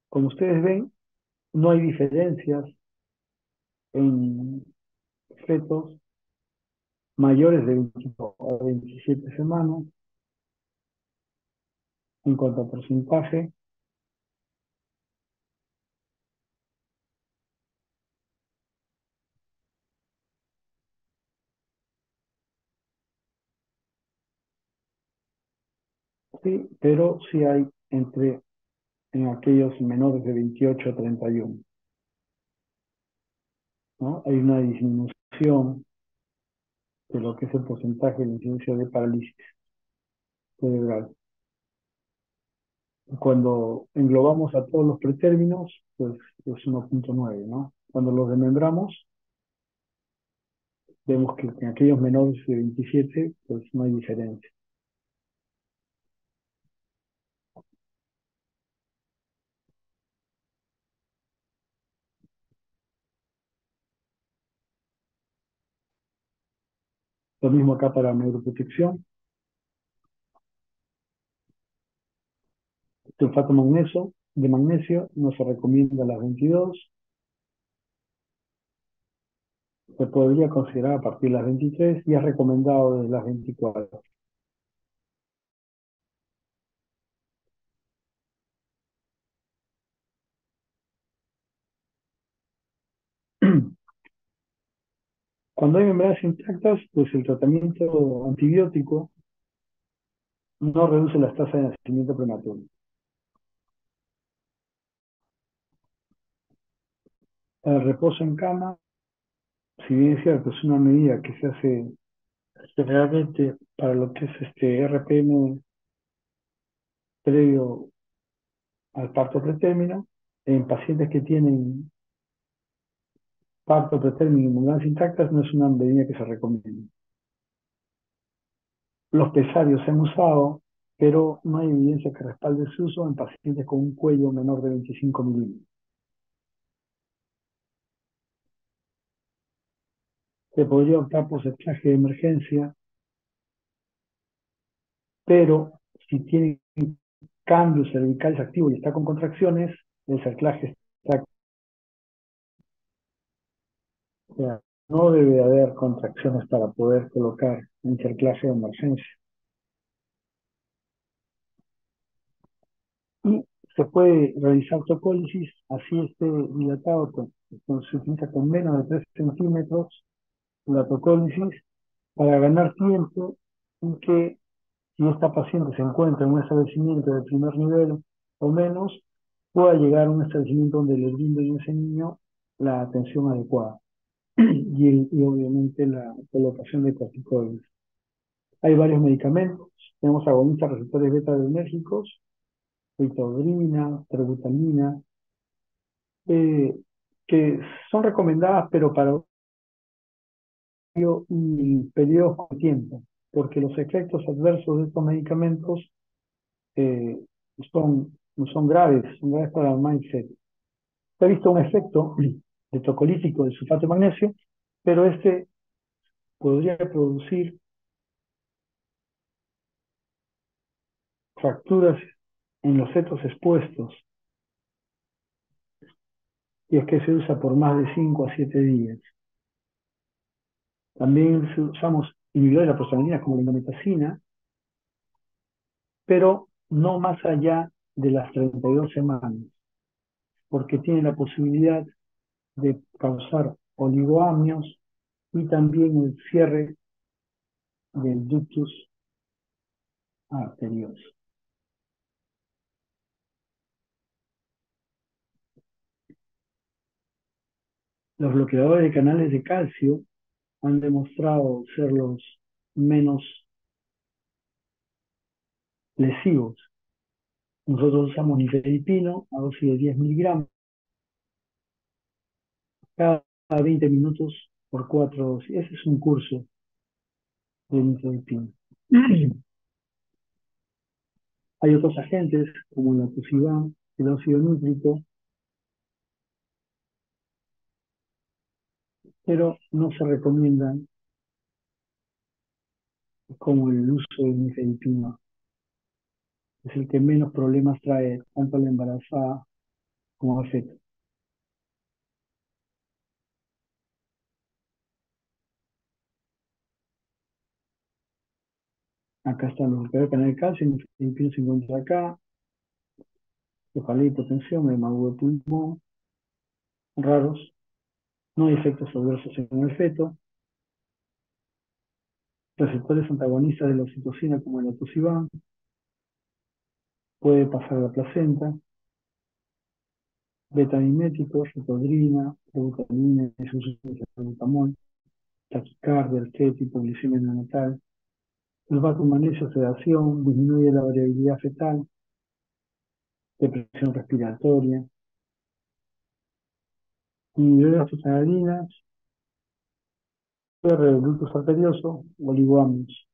Como ustedes ven, no hay diferencias en fetos mayores de 25 a 27 semanas en cuanto a porcentaje. Sí, pero sí hay en aquellos menores de 28 a 31, ¿no? Hay una disminución de lo que es el porcentaje de la incidencia de parálisis cerebral. Cuando englobamos a todos los pretérminos, pues es 1,9, ¿no? Cuando los desmembramos, vemos que en aquellos menores de 27, pues no hay diferencia. Lo mismo acá para neuroprotección. Sulfato de magnesio no se recomienda a las 22, se podría considerar a partir de las 23 y es recomendado desde las 24. Cuando hay membranas intactas, pues el tratamiento antibiótico no reduce las tasas de nacimiento prematuro. El reposo en cama, si bien es cierto, es una medida que se hace generalmente para lo que es este RPM previo al parto pretérmino, en pacientes que tienen parto pretérmino y membranas intactas no es una medida que se recomienda. Los pesarios se han usado, pero no hay evidencia que respalde su uso en pacientes con un cuello menor de 25 milímetros. Se podría optar por cerclaje de emergencia, pero si tiene cambios cervicales activos y está con contracciones, el cerclaje está, o sea, no debe haber contracciones para poder colocar un cerclaje de emergencia. Y se puede realizar tocólisis, así esté dilatado, se utiliza con menos de 3 centímetros la tocólisis para ganar tiempo en que si esta paciente se encuentra en un establecimiento de primer nivel o menos, pueda llegar a un establecimiento donde le brinden a ese niño la atención adecuada y obviamente la colocación de corticoides. Hay varios medicamentos, tenemos agonistas receptores beta adrenérgicos, ritodrina, terbutalina, eh, que son recomendadas, pero para un periodo de tiempo, porque los efectos adversos de estos medicamentos eh, son graves, son graves para el mindset. Se ha visto un efecto de tocolítico del sulfato de magnesio, pero este podría producir fracturas en los fetos expuestos, y es que se usa por más de 5 a 7 días. También usamos inhibidores de la prostaglandina como la indometacina, pero no más allá de las 32 semanas, porque tiene la posibilidad de causar oligoamios y también el cierre del ductus arterioso. Los bloqueadores de canales de calcio han demostrado ser los menos lesivos. Nosotros usamos nifedipino a dosis de 10 miligramos cada 20 minutos por 4 dosis. Ese es un curso de nifedipino. Hay otros agentes como el atosiban, el óxido nítrico, pero no se recomiendan como el uso de nifedipino. Es el que menos problemas trae tanto a la embarazada como al feto. Acá están los bloqueadores de canal de calcio, el nifedipino se encuentra acá, cefalea, hipotensión, edema de pulmón, raros, no hay efectos adversos en el feto, receptores antagonistas de la oxitocina como el atosiban, puede pasar a la placenta, betamiméticos, ricodrina, probutalina, isobutamol, taquicardia, artritis, hipoglicemia neonatal, sulfato de magnesio, sedación, disminuye la variabilidad fetal, depresión respiratoria, inhibidores de fosfatidina, cierre del ductus arterioso, oligoamios.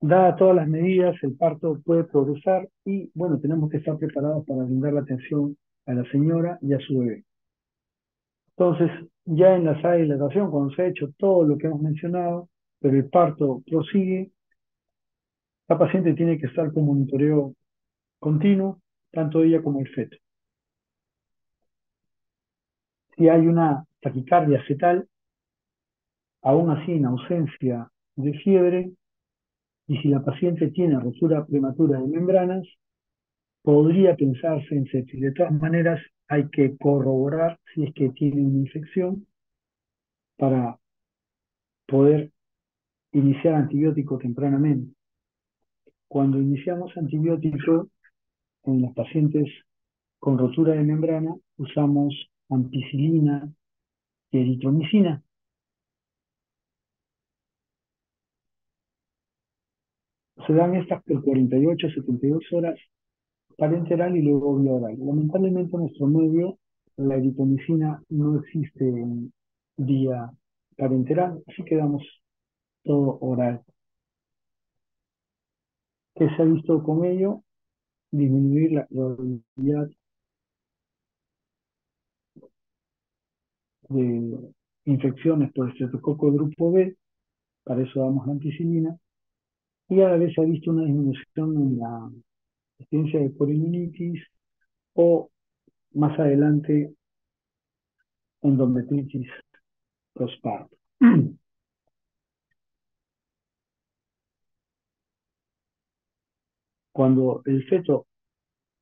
Dadas todas las medidas, el parto puede progresar y, bueno, tenemos que estar preparados para brindar la atención a la señora y a su bebé. Entonces, ya en la sala de dilatación, cuando se ha hecho todo lo que hemos mencionado, pero el parto prosigue, la paciente tiene que estar con monitoreo continuo, tanto ella como el feto. Si hay una taquicardia fetal, aún así en ausencia de fiebre, y si la paciente tiene rotura prematura de membranas, podría pensarse en sepsis. De todas maneras, hay que corroborar si es que tiene una infección para poder iniciar antibiótico tempranamente. Cuando iniciamos antibiótico en los pacientes con rotura de membrana, usamos ampicilina y eritromicina. Se dan estas por 48 a 72 horas parenteral y luego vía oral. Lamentablemente en nuestro medio la eritromicina no existe en vía parenteral, así que damos todo oral. ¿Qué se ha visto con ello? Disminuir la probabilidad de infecciones por estreptococo grupo B, para eso damos la ampicilina, y a la vez se ha visto una disminución en la existencia de poliomielitis o más adelante endometritis postparto. Cuando el feto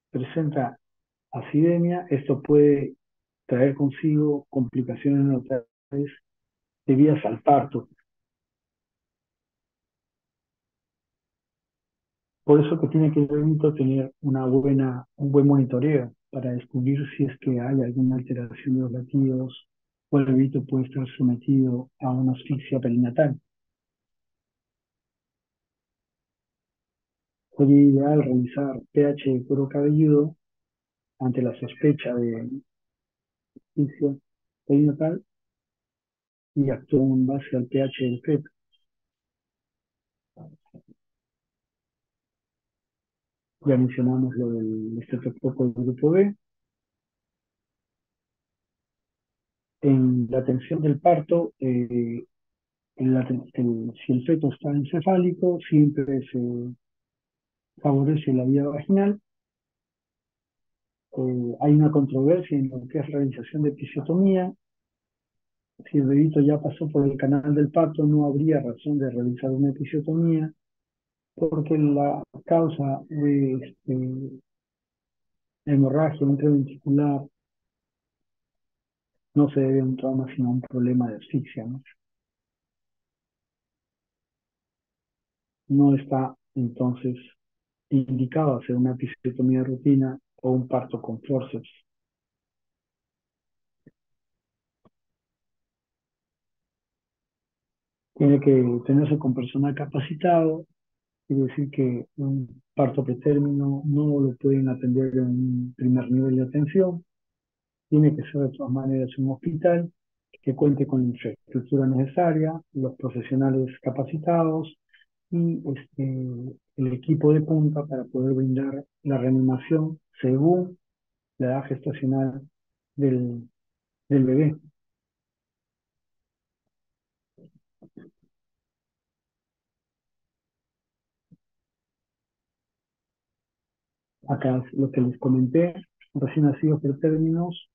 presenta acidemia, esto puede traer consigo complicaciones notables debidas al parto. Por eso que tiene que el bebito tener un buen monitoreo para descubrir si es que hay alguna alteración de los latidos o el bebito puede estar sometido a una asfixia perinatal. sería ideal realizar pH de cuero cabelludo ante la sospecha de ictio perinatal y actúa en base al pH del feto. Ya mencionamos lo del estreptococo del grupo B. En la atención del parto, si el feto está encefálico, siempre se favorece la vía vaginal. Hay una controversia en lo que es realización de episiotomía. Si el bebito ya pasó por el canal del parto, no habría razón de realizar una episiotomía, porque la causa de hemorragia intraventricular no se debe a un trauma, sino a un problema de asfixia, ¿no? No está entonces indicado hacer una episiotomía de rutina o un parto con forceps. Tiene que tenerse con personal capacitado, quiere decir que un parto pretérmino no lo pueden atender en un primer nivel de atención, tiene que ser de todas maneras un hospital que cuente con la infraestructura necesaria, los profesionales capacitados y el equipo de punta para poder brindar la reanimación según la edad gestacional del, del bebé. Acá lo que les comenté, recién nacidos pretérminos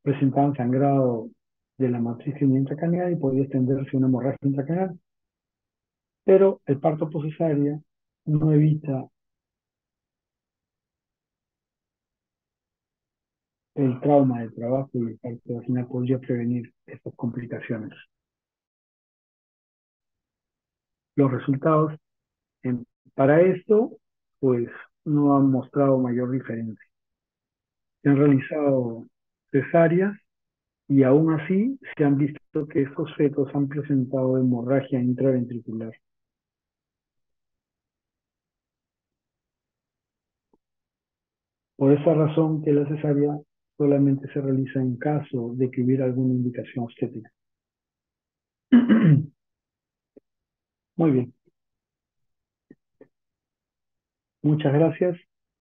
presentaban sangrado de la matriz intracraneal y podía extenderse una hemorragia intracraneal, pero el parto por cesárea no evita el trauma del trabajo y el parto vaginal podría prevenir estas complicaciones. Los resultados en- para esto, pues no han mostrado mayor diferencia. Se han realizado cesáreas y aún así se han visto que estos fetos han presentado hemorragia intraventricular. Por esa razón que la cesárea solamente se realiza en caso de que hubiera alguna indicación obstétrica. Muy bien, muchas gracias.